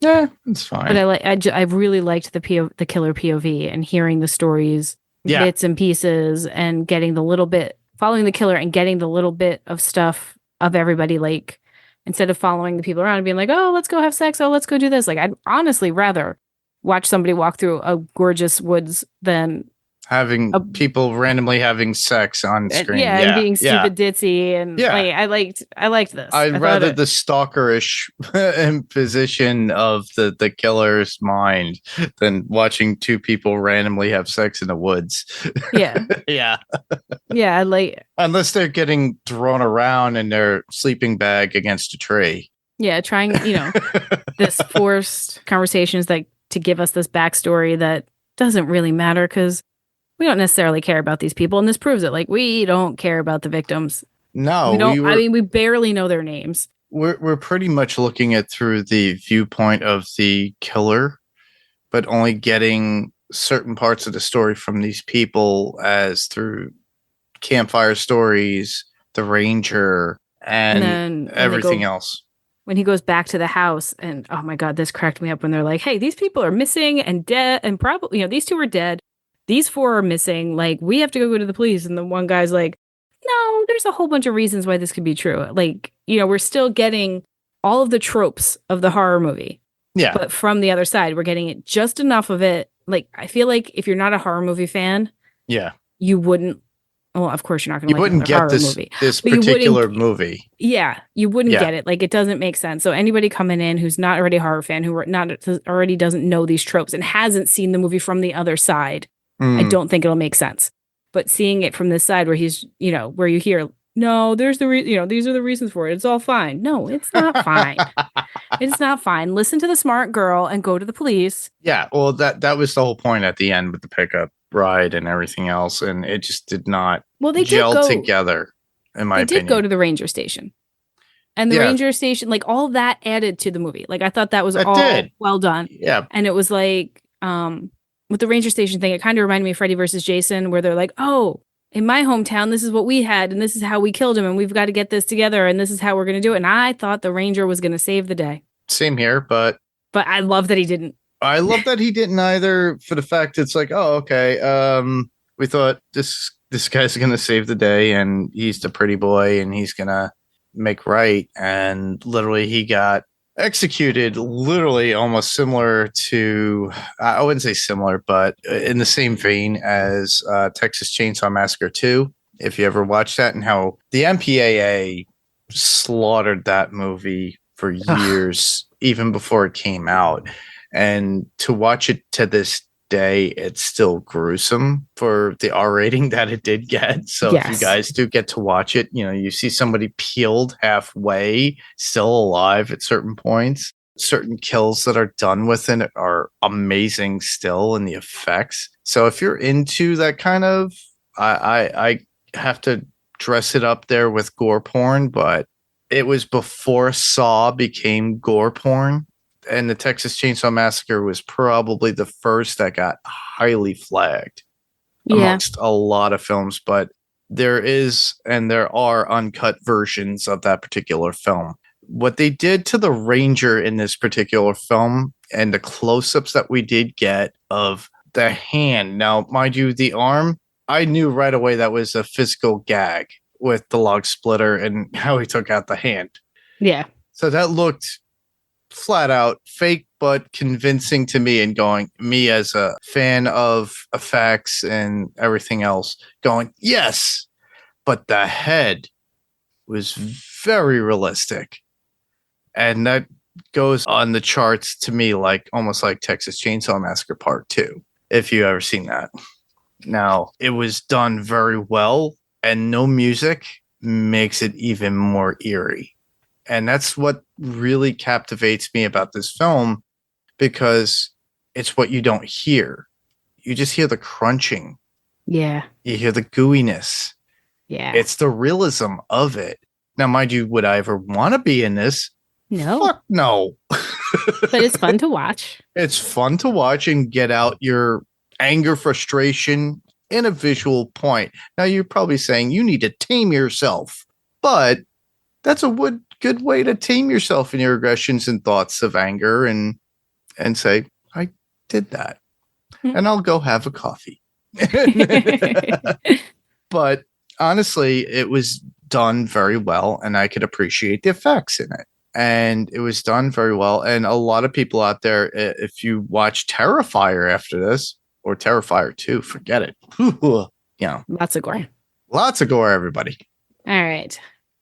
Yeah, it's fine. But I really liked the killer POV and hearing the stories, bits and pieces, and getting the little bit, following the killer and getting the little bit of stuff of everybody. Like, instead of following the people around and being like, oh, let's go have sex. Oh, let's go do this. Like, I'd honestly rather watch somebody walk through a gorgeous woods than having people randomly having sex on screen. And being stupid ditzy. And like, I liked this. I'd rather the stalkerish imposition of the killer's mind than watching two people randomly have sex in the woods. Yeah. Yeah. Yeah. I like, unless they're getting thrown around in their sleeping bag against a tree. Yeah. Trying, this forced conversations that to give us this backstory that doesn't really matter because we don't necessarily care about these people. And this proves it. Like, we don't care about the victims. No, we don't. We barely know their names. We're pretty much looking at through the viewpoint of the killer, but only getting certain parts of the story from these people as through campfire stories, the ranger, and everything else. When he goes back to the house, and oh my God, this cracked me up when they're like, hey, these people are missing and dead, and probably, these two are dead. These four are missing. Like, we have to go to the police. And the one guy's like, no, there's a whole bunch of reasons why this could be true. Like, we're still getting all of the tropes of the horror movie. Yeah. But from the other side, we're getting it just enough of it. Like, I feel like if you're not a horror movie fan, you wouldn't. Well, of course, you're not going to like get this particular movie. Yeah, you wouldn't get it. Like, it doesn't make sense. So anybody coming in who's not already a horror fan, who already doesn't know these tropes and hasn't seen the movie from the other side, I don't think it'll make sense. But seeing it from this side where he's, where you hear, no, there's these are the reasons for it. It's all fine. No, it's not fine. It's not fine. Listen to the smart girl and go to the police. Yeah, well, that was the whole point at the end with the pickup ride and everything else. And it just did not gel together, in my opinion. They did go to the ranger station. And the ranger station, like, all of that added to the movie. Like, I thought that was well done. Yeah. And it was like, with the ranger station thing, it kind of reminded me of Freddy versus Jason, where they're like, oh, in my hometown, this is what we had, and this is how we killed him, and we've got to get this together, and this is how we're going to do it. And I thought the ranger was going to save the day. Same here, but I love that he didn't. I love that he didn't either, for the fact it's like, oh, okay, we thought this guy's going to save the day, and he's the pretty boy, and he's going to make right, and literally he got executed literally almost similar to, I wouldn't say similar, but in the same vein as Texas Chainsaw Massacre 2, if you ever watched that, and how the MPAA slaughtered that movie for years, even before it came out. And to watch it to this day, it's still gruesome for the R rating that it did get. So if you guys do get to watch it, you see somebody peeled halfway, still alive at certain points. Certain kills that are done within it are amazing still, in the effects. So if you're into that kind of, I have to dress it up there with gore porn, but it was before Saw became gore porn. And the Texas Chainsaw Massacre was probably the first that got highly flagged amongst a lot of films. But there are uncut versions of that particular film. What they did to the ranger in this particular film, and the close-ups that we did get of the hand. Now, mind you, the arm, I knew right away that was a physical gag with the log splitter and how he took out the hand. Yeah. So that looked flat out fake, but convincing to me, and me as a fan of effects and everything else, going, yes, but the head was very realistic. And that goes on the charts to me, like almost like Texas Chainsaw Massacre Part 2, if you ever seen that. Now, it was done very well, and no music makes it even more eerie. And that's what really captivates me about this film, because it's what you don't hear. You just hear the crunching. Yeah. You hear the gooiness. Yeah. It's the realism of it. Now, mind you, would I ever want to be in this? No. Fuck no. But it's fun to watch. It's fun to watch and get out your anger, frustration in a visual point. Now, you're probably saying you need to tame yourself, but that's a good way to tame yourself in your aggressions and thoughts of anger and say, I did that. And I'll go have a coffee. But honestly, it was done very well, and I could appreciate the effects in it. And it was done very well. And a lot of people out there, if you watch Terrifier after this, or Terrifier 2, forget it. Lots of gore. Lots of gore, everybody. All right.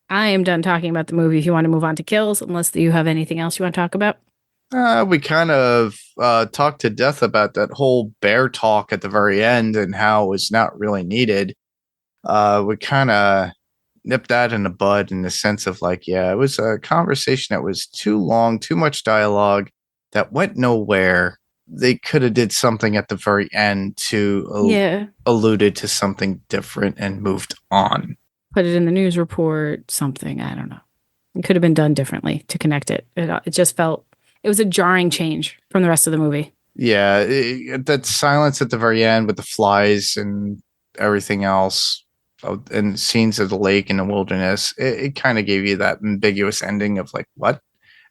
I am done talking about the movie. If you want to move on to kills, unless you have anything else you want to talk about. We kind of talked to death about that whole bear talk at the very end and how it was not really needed. We kind of nipped that in the bud in the sense of like, yeah, it was a conversation that was too long, too much dialogue that went nowhere. They could have did something at the very end to alluded to something different and moved on. Put it in the news report, something. I don't know. It could have been done differently to connect it. It just felt, it was a jarring change from the rest of the movie. Yeah, that silence at the very end with the flies and everything else, and scenes of the lake in the wilderness, it kind of gave you that ambiguous ending of like, what?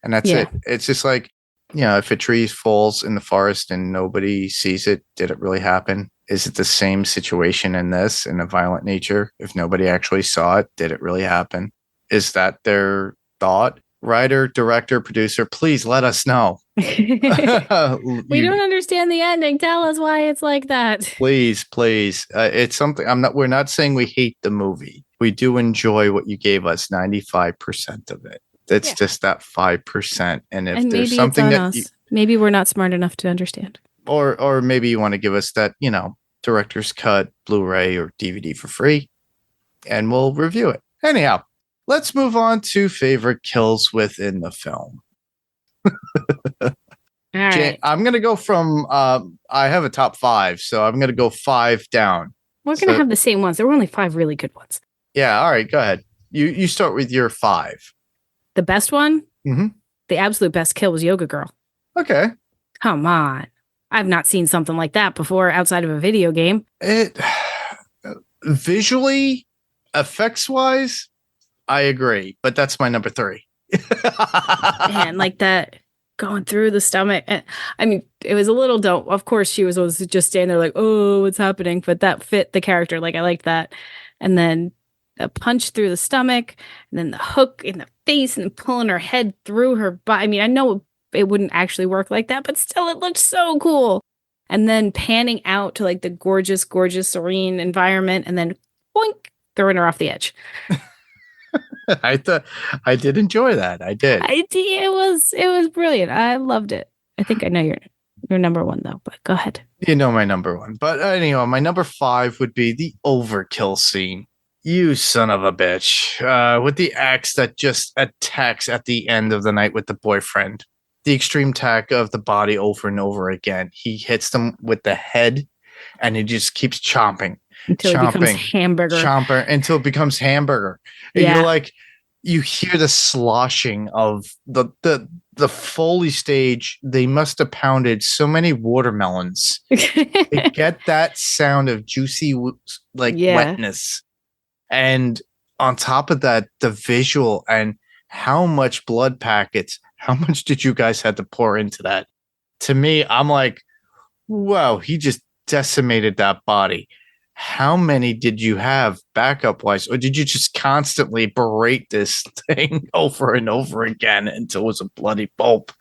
And that's it. It's just like, if a tree falls in the forest and nobody sees it, did it really happen? Is it the same situation in this, in a violent nature? If nobody actually saw it, did it really happen? Is that their thought? Writer, director, producer, please let us know. We don't understand the ending. Tell us why it's like that. Please. It's something we're not saying we hate the movie. We do enjoy what you gave us, 95% of it. It's just that 5%. And if there's something that maybe we're not smart enough to understand. Or maybe you want to give us that, director's cut, Blu-ray or DVD for free, and we'll review it. Anyhow, let's move on to favorite kills within the film. All right. I'm going to go from, I have a top 5, so I'm going to go 5 down. We're going to have the same ones. There were only 5 really good ones. Yeah, all right, go ahead. You start with your 5. The best one? Mm-hmm. The absolute best kill was Yoga Girl. Okay. Come on. I've not seen something like that before outside of a video game. It visually, effects-wise, I agree, but that's my number 3. Man, like that going through the stomach. I mean, it was a little dope. Of course, she was just standing there like, oh, what's happening? But that fit the character. Like, I liked that. And then a punch through the stomach, and then the hook in the face, and pulling her head through her body. I mean, I know it wouldn't actually work like that, but still, it looked so cool. And then panning out to like the gorgeous, serene environment, and then boink, throwing her off the edge. I did enjoy that. I did. It was brilliant. I loved it. I think I know your number 1 though, but go ahead. You know my number 1. But anyhow, my number 5 would be the overkill scene. You son of a bitch. With the axe that just attacks at the end of the night with the boyfriend. The extreme attack of the body over and over again. He hits them with the head and he just keeps chomping. Until it becomes hamburger. Until it becomes hamburger. And you're like, you hear the sloshing of the Foley stage. They must have pounded so many watermelons to get that sound of juicy wetness. And on top of that, the visual and how much blood packets, how much did you guys have to pour into that? To me, I'm like, wow, he just decimated that body. How many did you have backup wise? Or did you just constantly berate this thing over and over again until it was a bloody pulp?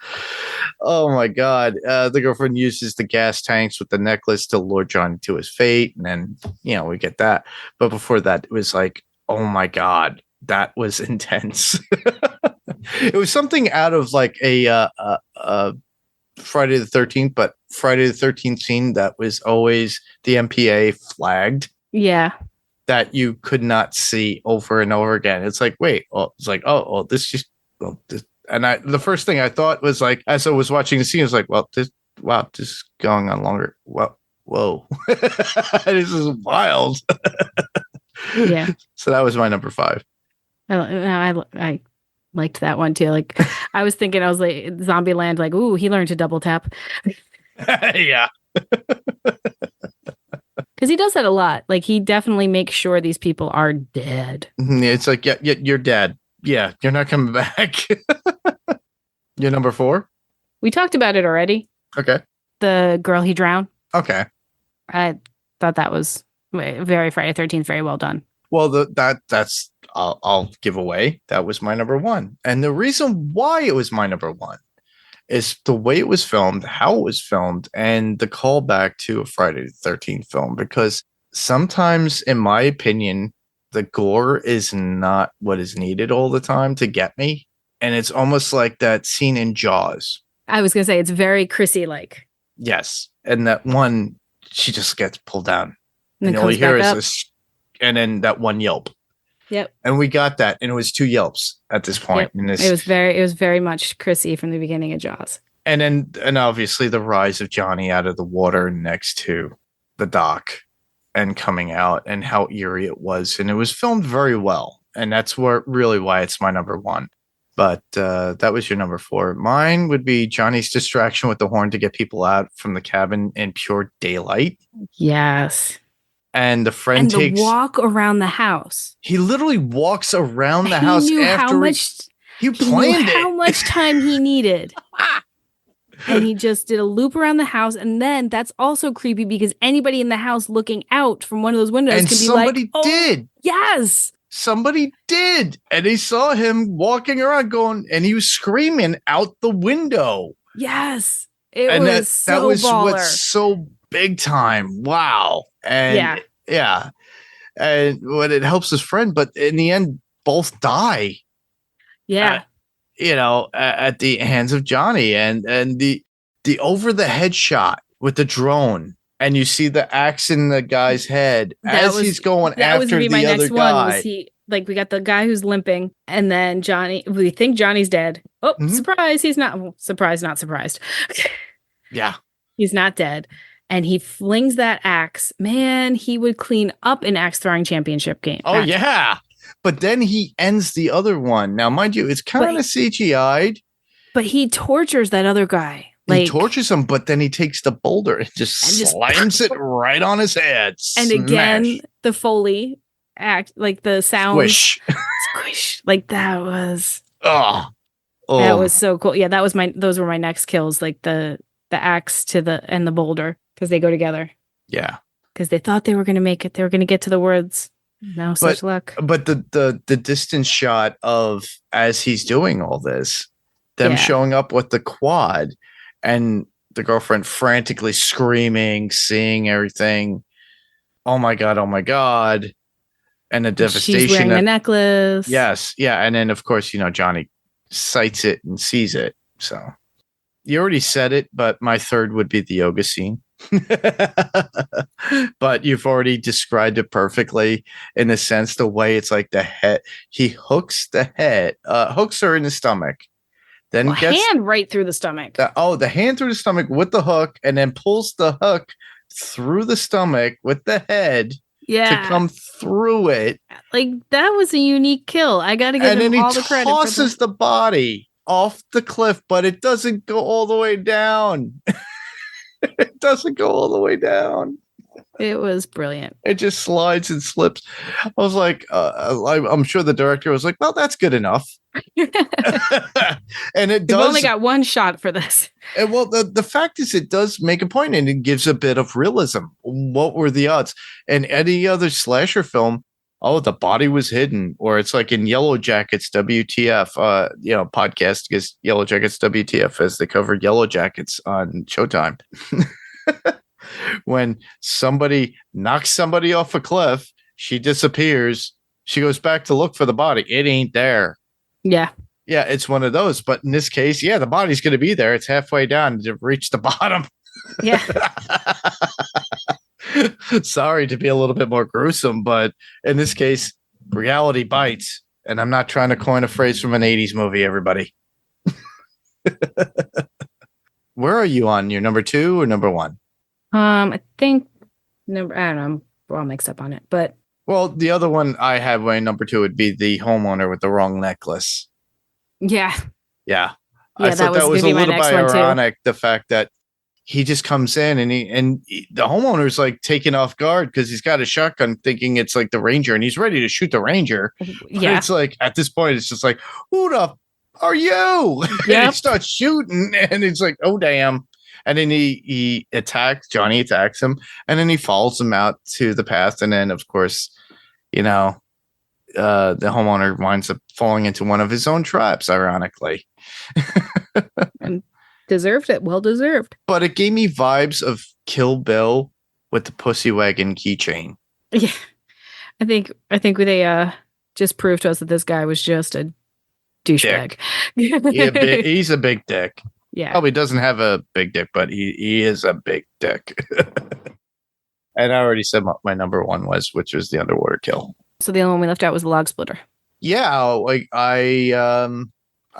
Oh my God. The girlfriend uses the gas tanks with the necklace to lure Johnny to his fate. And then, we get that. But before that, it was like, oh my God, that was intense. It was something out of like a Friday the 13th, but Friday the 13th scene that was always the MPA flagged. Yeah. That you could not see over and over again. It's like, wait, it's like, this just, and the first thing I thought was like, as I was watching the scene, I was like, this is going on longer. Whoa. This is wild. Yeah. So that was my number 5. I liked that one too. Like, I was like Zombieland, like, ooh, he learned to double tap. Yeah. Because he does that a lot. Like, he definitely makes sure these people are dead. It's like, yeah, you're dead. Yeah, you're not coming back. You're number 4? We talked about it already. Okay. The girl he drowned. Okay. I thought that was very Friday 13th, very well done. Well, that's I'll give away. That was my number 1. And the reason why it was my number 1 is the way it was filmed, how it was filmed, and the callback to a Friday the 13th film. Because sometimes, in my opinion, the gore is not what is needed all the time to get me. And it's almost like that scene in Jaws. I was going to say, it's very Chrissy-like. Yes. And that one, she just gets pulled down. And all you hear is this, and then that one yelp. Yep. And we got that. And it was 2 yelps at this point. Yep. In this, it was very much Chrissy from the beginning of Jaws. And obviously the rise of Johnny out of the water next to the dock and coming out, and how eerie it was. And it was filmed very well. And that's really why it's my number 1. But that was your number 4. Mine would be Johnny's distraction with the horn to get people out from the cabin in pure daylight. Yes. And the friend and the walk around the house. He literally walks around the house after he planned it. How much time he needed. And he just did a loop around the house. And then that's also creepy because anybody in the house looking out from one of those windows and can be somebody like, did. Yes. Somebody did. And they saw him walking around going, and he was screaming out the window. Yes. That was what's so big time. Wow. And yeah. And when it helps his friend, but in the end, both die. Yeah. At the hands of Johnny, and the over the head shot with the drone, and you see the axe in the guy's head he's going after the other guy. We got the guy who's limping, and then Johnny. We think Johnny's dead. Oh, surprise! He's not. Surprise! Not surprised. Yeah, he's not dead, and he flings that axe. Man, he would clean up an axe throwing championship game. Oh yeah. But then he ends the other one. Now, mind you, it's kind of CGI'd. But he tortures that other guy. He tortures him, but then he takes the boulder and just slams it right on his head. And again, the Foley act, like the sound. Squish. Squish. Like that was. Oh. That was so cool. Yeah, those were my next kills. Like the axe and the boulder, because they go together. Yeah. Because they thought they were going to make it. They were going to get to the woods. No such luck. But the distance shot of as he's doing all this, them showing up with the quad, and the girlfriend frantically screaming, seeing everything. Oh my God! Oh my God! And the devastation. She's wearing a necklace. Yes, yeah, and then of course Johnny sights it and sees it. So you already said it, but my third would be the yoga scene. But you've already described it perfectly, in the sense the way it's like the head, he hooks her in the stomach, then gets hand right through the stomach. The hand through the stomach with the hook, and then pulls the hook through the stomach with the head to come through it. Like that was a unique kill. I gotta give him all the credit. And then he tosses the body off the cliff, but it doesn't go all the way down. It doesn't go all the way down. It was brilliant. It just slides and slips. I was like, I'm sure the director was like, well, that's good enough. And it does. We've only got one shot for this. And well, the fact is, it does make a point, and it gives a bit of realism. What were the odds? In any other slasher film, the body was hidden, or it's like in Yellow Jackets, WTF, podcast, because Yellow Jackets, WTF, as they covered Yellow Jackets on Showtime. When somebody knocks somebody off a cliff, she disappears. She goes back to look for the body. It ain't there. Yeah. Yeah, it's one of those. But in this case, the body's going to be there. It's halfway down to reach the bottom. Yeah. Sorry to be a little bit more gruesome, but in this case, reality bites. And I'm not trying to coin a phrase from an 80s movie, everybody. Where are you on? Your number 2 or number 1? I think I don't know. We're all mixed up on it, but. Well, the other one I have, my number 2 would be the homeowner with the wrong necklace. Yeah. Yeah. I thought that was a little bit ironic, the fact that he just comes in the homeowner's like taken off guard because he's got a shotgun thinking it's like the ranger and he's ready to shoot the ranger. Yeah. But it's like at this point, it's just like, who the are you? Yep. And he starts shooting and it's like, oh, damn. And then Johnny attacks him and then he follows him out to the path. And then, of course, the homeowner winds up falling into one of his own traps, ironically. And deserved it. Well deserved. But it gave me vibes of Kill Bill with the pussy wagon keychain. Yeah. I think they just proved to us that this guy was just a douchebag. He's a big dick. Yeah. Probably doesn't have a big dick, but he is a big dick. And I already said my number one which was the underwater kill. So the only one we left out was the log splitter. Yeah, like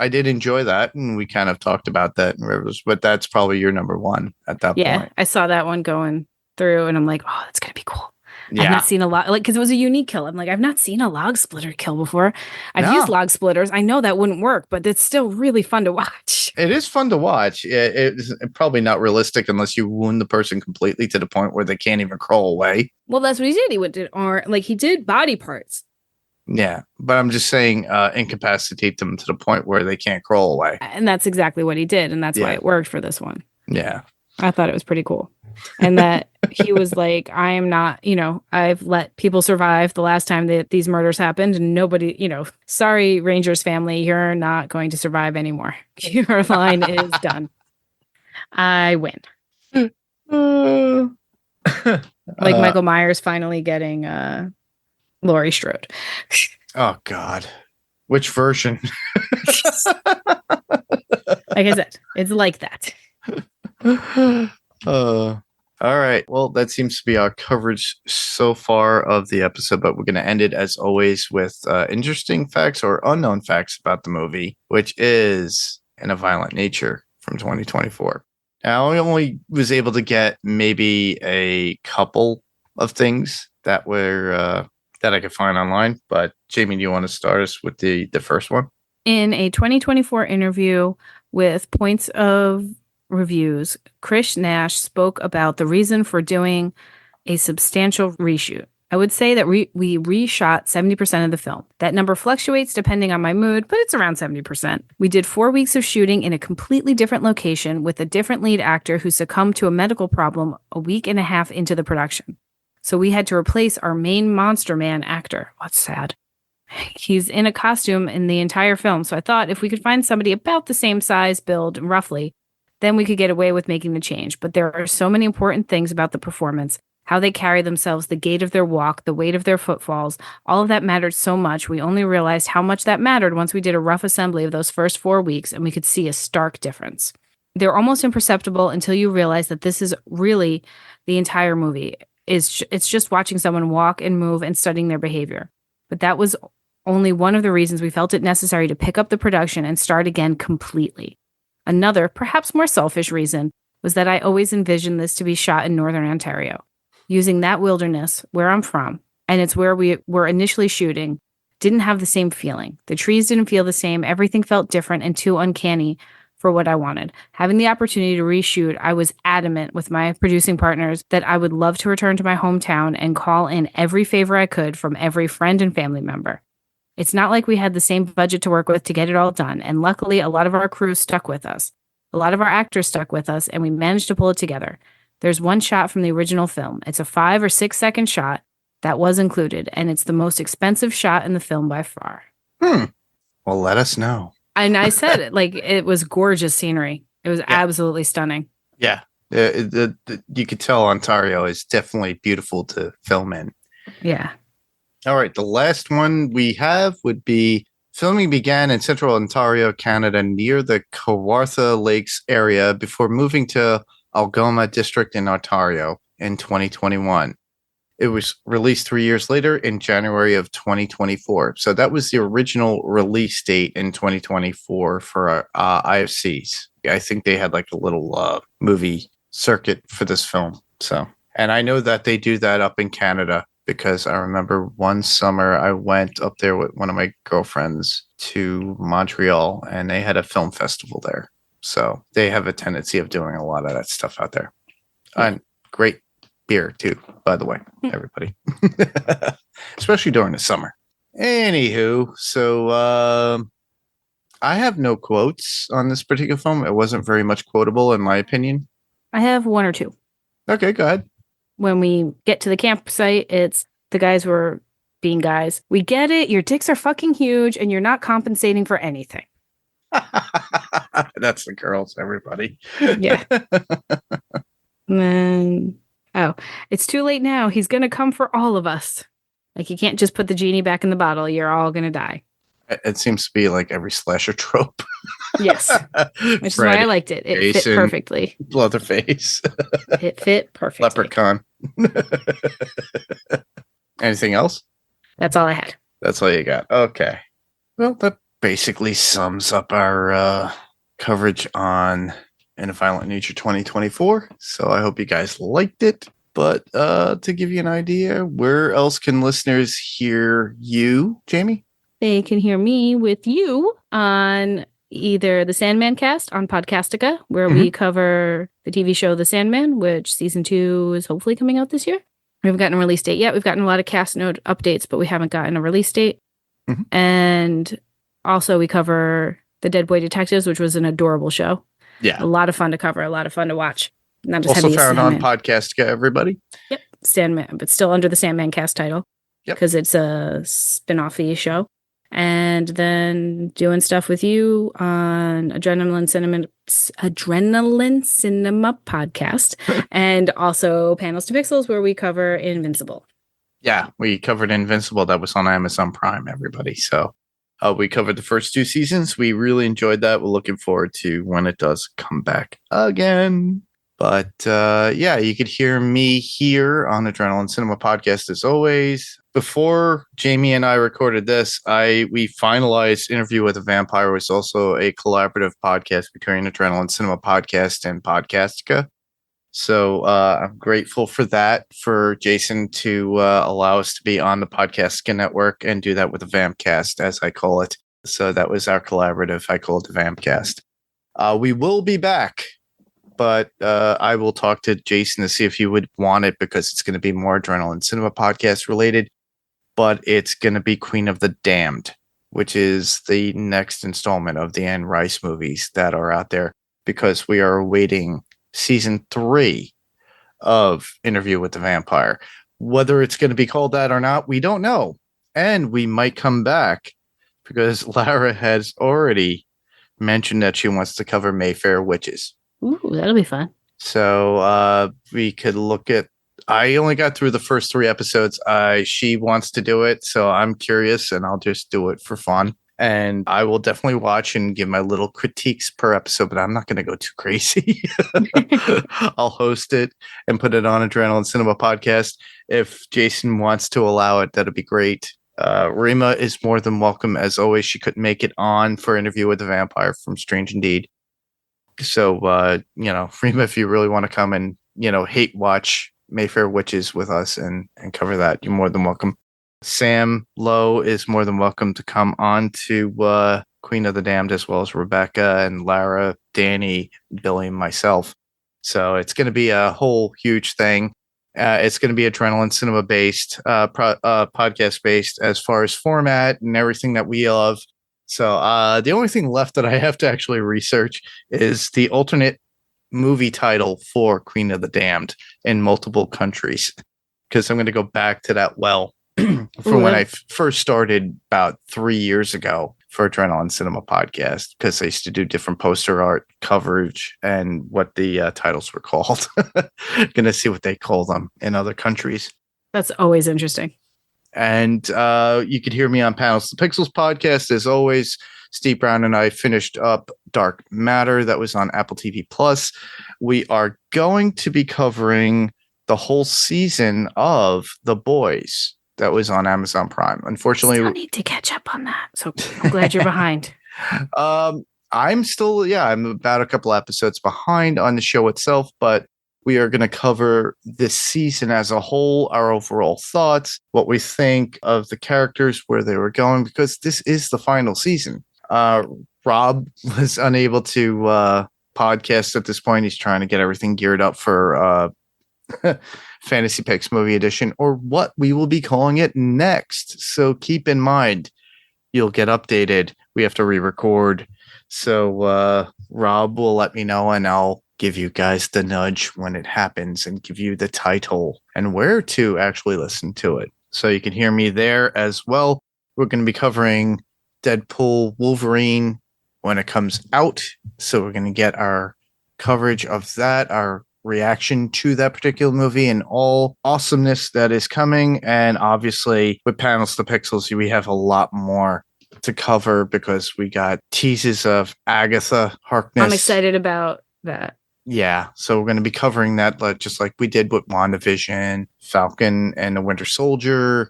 I did enjoy that, and we kind of talked about that in Rivers, but that's probably your number one at that point. Yeah, I saw that one going through, and I'm like, oh, that's gonna be cool. Yeah. I've not seen a lot, like, because it was a unique kill. I'm like, I've not seen a log splitter kill before. I've used log splitters. I know that wouldn't work, but it's still really fun to watch. It is fun to watch. It's probably not realistic unless you wound the person completely to the point where they can't even crawl away. Well, that's what he did. He did body parts. Yeah, but I'm just saying incapacitate them to the point where they can't crawl away. And that's exactly what he did, and that's why it worked for this one. Yeah. I thought it was pretty cool. And that he was like, I am not, I've let people survive the last time that these murders happened, and nobody, sorry, Rangers family, you're not going to survive anymore. Your line is done. I win. Like Michael Myers finally getting Laurie Strode. Oh, God. Which version? Like I said, it's like that. All right. Well, that seems to be our coverage so far of the episode, but we're going to end it as always with interesting facts or unknown facts about the movie, which is In a Violent Nature from 2024. Now, I only was able to get maybe a couple of things that were that I could find online, but Jayme, do you want to start us with the first one? In a 2024 interview with Points of Reviews, Chris Nash spoke about the reason for doing a substantial reshoot. I would say that we reshot 70% of the film. That number fluctuates depending on my mood, but it's around 70%. We did 4 weeks of shooting in a completely different location with a different lead actor who succumbed to a medical problem a week and a half into the production. So we had to replace our main Monster Man actor. What's sad? He's in a costume in the entire film, so I thought if we could find somebody about the same size, build, roughly, then we could get away with making the change. But there are so many important things about the performance, how they carry themselves, the gait of their walk, the weight of their footfalls. All of that mattered so much. We only realized how much that mattered once we did a rough assembly of those first 4 weeks, and we could see a stark difference. They're almost imperceptible until you realize that this is really the entire movie. It's just watching someone walk and move and studying their behavior. But that was only one of the reasons we felt it necessary to pick up the production and start again completely. Another, perhaps more selfish reason was that I always envisioned this to be shot in Northern Ontario. Using that wilderness, where I'm from, and it's where we were initially shooting, didn't have the same feeling. The trees didn't feel the same. Everything felt different and too uncanny for what I wanted. Having the opportunity to reshoot, I was adamant with my producing partners that I would love to return to my hometown and call in every favor I could from every friend and family member. It's not like we had the same budget to work with to get it all done, and luckily a lot of our crew stuck with us. A lot of our actors stuck with us, and we managed to pull it together. There's one shot from the original film. It's a 5 or 6 second shot that was included, and it's the most expensive shot in the film by far. Well, let us know. And I said it, like, it was gorgeous scenery. It was absolutely stunning. Yeah. You could tell Ontario is definitely beautiful to film in. Yeah. All right. The last one we have would be filming began in central Ontario, Canada, near the Kawartha Lakes area before moving to Algoma District in Ontario in 2021. It was released 3 years later in January of 2024. So that was the original release date in 2024 for IFCs. I think they had like a little movie circuit for this film. So, and I know that they do that up in Canada because I remember one summer I went up there with one of my girlfriends to Montreal and they had a film festival there. So they have a tendency of doing a lot of that stuff out there. Yeah. And great beer too, by the way, everybody. Especially during the summer. Anywho, so I have no quotes on this particular film. It wasn't very much quotable in my opinion. I have one or two. Okay, go ahead. When we get to the campsite, it's the guys were being guys. We get it. Your dicks are fucking huge and you're not compensating for anything. That's the girls, everybody. Yeah. And then, it's too late now. He's going to come for all of us. Like, you can't just put the genie back in the bottle. You're all going to die. It seems to be like every slasher trope. Yes. Which is why I liked it. It Jason, fit perfectly. Leatherface. It fit perfectly. Leprechaun. Anything else? That's all I had. That's all you got. Okay. Well, that basically sums up our coverage on In a Violent Nature 2024. So I hope you guys liked it. But to give you an idea, where else can listeners hear you, Jayme? They can hear me with you on either the Sandman cast on Podcastica, where we cover the TV show The Sandman, which season 2 is hopefully coming out this year. We haven't gotten a release date yet. We've gotten a lot of cast note updates, but we haven't gotten a release date. And also we cover The Dead Boy Detectives, which was an adorable show. Yeah. A lot of fun to cover, a lot of fun to watch. Not just Also heavy found Sandman. on Podcastica, everybody. Yep, Sandman, but still under the Sandman cast title. Yep. Because it's a spin-off-y show. And then doing stuff with you on Adrenaline Cinema podcast. And also Panels to Pixels, where we cover Invincible. Yeah, we covered Invincible. That was on Amazon Prime, everybody. So we covered the first 2 seasons. We really enjoyed that. We're looking forward to when it does come back again. But yeah, you could hear me here on Adrenaline Cinema Podcast as always. Before Jayme and I recorded this, we finalized Interview with a Vampire, which is also a collaborative podcast between Adrenaline Cinema Podcast and Podcastica. So I'm grateful for that, for Jason to allow us to be on the Podcastica network and do that with the Vampcast, as I call it. So that was our collaborative. I call it the Vampcast. We will be back. But I will talk to Jason to see if he would want it, because it's going to be more Adrenaline Cinema Podcast related. But it's going to be Queen of the Damned, which is the next installment of the Anne Rice movies that are out there, because we are awaiting season 3 of Interview with the Vampire. Whether it's going to be called that or not, we don't know. And we might come back, because Lara has already mentioned that she wants to cover Mayfair Witches. Ooh, that'll be fun. So we could look at, I only got through the first 3 episodes. She wants to do it, so I'm curious, and I'll just do it for fun. And I will definitely watch and give my little critiques per episode, but I'm not going to go too crazy. I'll host it and put it on Adrenaline Cinema Podcast. If Jason wants to allow it, that'd be great. Rima is more than welcome. As always, she couldn't make it on for Interview with the Vampire from Strange Indeed. So, Rima, if you really want to come and, hate watch Mayfair Witches with us and cover that, you're more than welcome. Sam Lowe is more than welcome to come on to Queen of the Damned, as well as Rebecca and Lara, Danny, Billy, and myself. So it's going to be a whole huge thing. It's going to be Adrenaline Cinema based, podcast based as far as format and everything that we love. So the only thing left that I have to actually research is the alternate movie title for Queen of the Damned in multiple countries, because I'm going to go back to that from when I first started about 3 years ago for Adrenaline Cinema Podcast, because I used to do different poster art coverage and what the titles were called. Going to see what they call them in other countries. That's always interesting. And you could hear me on Panels to Pixels podcast. As always, Steve Brown and I finished up Dark Matter. That was on Apple TV Plus. We are going to be covering the whole season of The Boys. That was on Amazon Prime. Unfortunately, I need to catch up on that. So I'm glad you're behind. I'm about a couple episodes behind on the show itself, but we are going to cover this season as a whole, our overall thoughts, what we think of the characters, where they were going, because this is the final season. Rob was unable to podcast at this point. He's trying to get everything geared up for Fantasy Picks Movie Edition, or what we will be calling it next. So keep in mind, you'll get updated. We have to re-record. So Rob will let me know, and I'll give you guys the nudge when it happens and give you the title and where to actually listen to it. So you can hear me there as well. We're going to be covering Deadpool Wolverine when it comes out. So we're going to get our coverage of that, our reaction to that particular movie and all awesomeness that is coming. And obviously with Panels to Pixels, we have a lot more to cover because we got teases of Agatha Harkness. I'm excited about that. Yeah, so we're going to be covering that just like we did with WandaVision, Falcon and the Winter Soldier,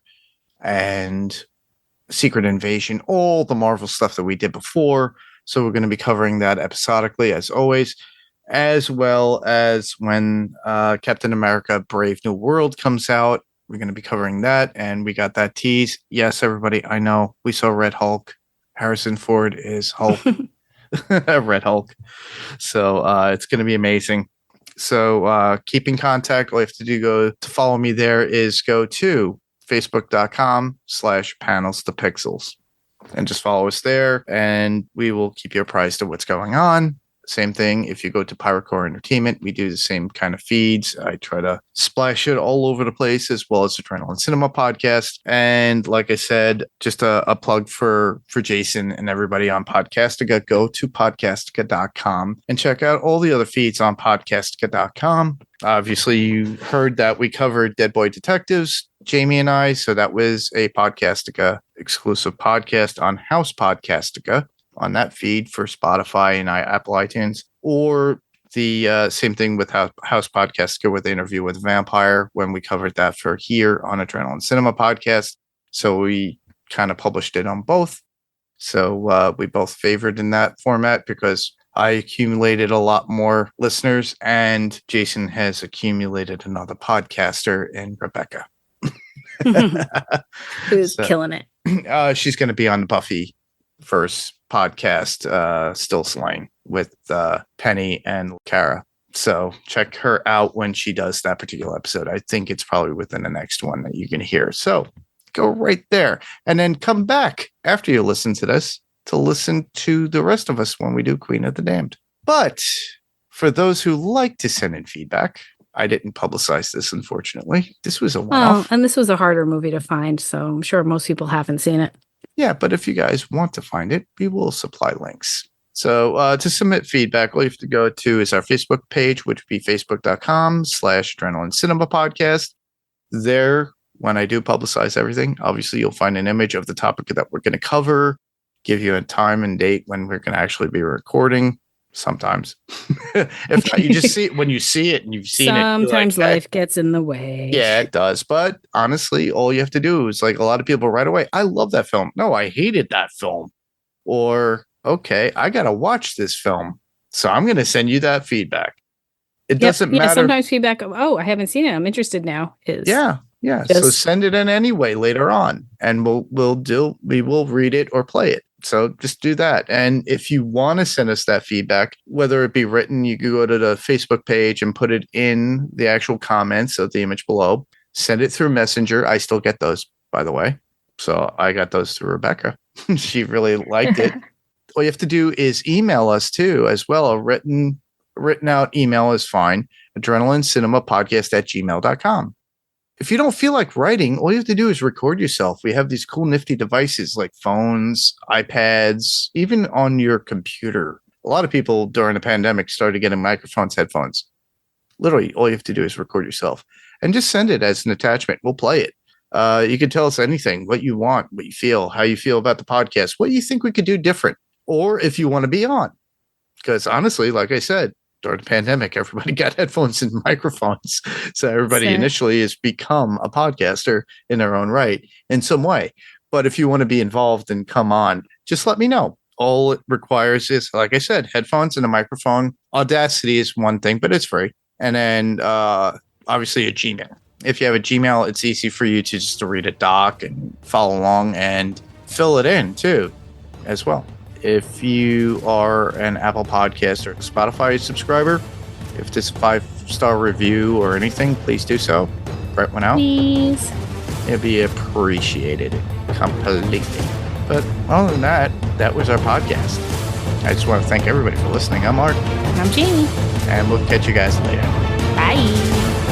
and Secret Invasion, all the Marvel stuff that we did before. So we're going to be covering that episodically as always, as well as when Captain America Brave New World comes out. We're going to be covering that, and we got that tease. Yes, everybody, I know we saw Red Hulk. Harrison Ford is Hulk. Red Hulk. So it's going to be amazing. So keep in contact. All you have to do to follow me there is go to facebook.com/panels to pixels and just follow us there, and we will keep you apprised of what's going on. Same thing if you go to Pyrocore Entertainment, we do the same kind of feeds. I try to splash it all over the place, as well as the Adrenaline Cinema podcast. And like I said, just a plug for Jason and everybody on Podcastica. Go to podcastica.com and check out all the other feeds on podcastica.com. Obviously, you heard that we covered Dead Boy Detectives, Jayme and I. So that was a Podcastica exclusive podcast on House Podcastica, on that feed for Spotify and Apple iTunes, or the same thing with House Podcast with the interview with Vampire when we covered that for here on Adrenaline Cinema podcast. So we kind of published it on both. So we both favored in that format because I accumulated a lot more listeners, and Jason has accumulated another podcaster in Rebecca. Who's killing it. She's going to be on Buffy first podcast, Still Slaying, with Penny and Kara. So check her out when she does that particular episode. I think it's probably within the next one that you can hear. So go right there and then come back after you listen to this to listen to the rest of us when we do Queen of the Damned. But for those who like to send in feedback, I didn't publicize this, unfortunately. This was a one-off. Oh, and this was a harder movie to find, so I'm sure most people haven't seen it. Yeah, but if you guys want to find it, we will supply links. So to submit feedback, all you have to go to is our Facebook page, which would be facebook.com/Adrenaline Cinema Podcast. There, when I do publicize everything, obviously you'll find an image of the topic that we're going to cover, give you a time and date when we're going to actually be recording. Sometimes. If not, you just see it when you see it and you've seen it. Sometimes life gets in the way. Yeah, it does. But honestly, all you have to do is, like, a lot of people right away, I love that film. No, I hated that film. Or, okay, I got to watch this film. So I'm going to send you that feedback. It doesn't matter. Sometimes feedback of, I haven't seen it, I'm interested now. Yeah. So send it in anyway later on, and we will read it or play it. So just do that. And if you want to send us that feedback, whether it be written, you can go to the Facebook page and put it in the actual comments of the image below. Send it through Messenger. I still get those, by the way. So I got those through Rebecca. She really liked it. All you have to do is email us too, as well. A written out email is fine. AdrenalineCinemaPodcast@gmail.com. If you don't feel like writing, all you have to do is record yourself. We have these cool, nifty devices like phones, iPads, even on your computer. A lot of people during the pandemic started getting microphones, headphones. Literally, all you have to do is record yourself and just send it as an attachment. We'll play it. You can tell us anything, what you want, what you feel, how you feel about the podcast, what you think we could do different, or if you want to be on. Because honestly, like I said, during the pandemic, everybody got headphones and microphones. So everybody initially has become a podcaster in their own right in some way. But if you want to be involved and come on, just let me know. All it requires is, like I said, headphones and a microphone. Audacity is one thing, but it's free. And then obviously a Gmail. If you have a Gmail, it's easy for you to read a doc and follow along and fill it in too, as well. If you are an Apple Podcast or Spotify subscriber, if this 5-star review or anything, please do so. Brett went out. Please. It'd be appreciated completely. But other than that, that was our podcast. I just want to thank everybody for listening. I'm Mark. I'm Jayme. And we'll catch you guys later. Bye.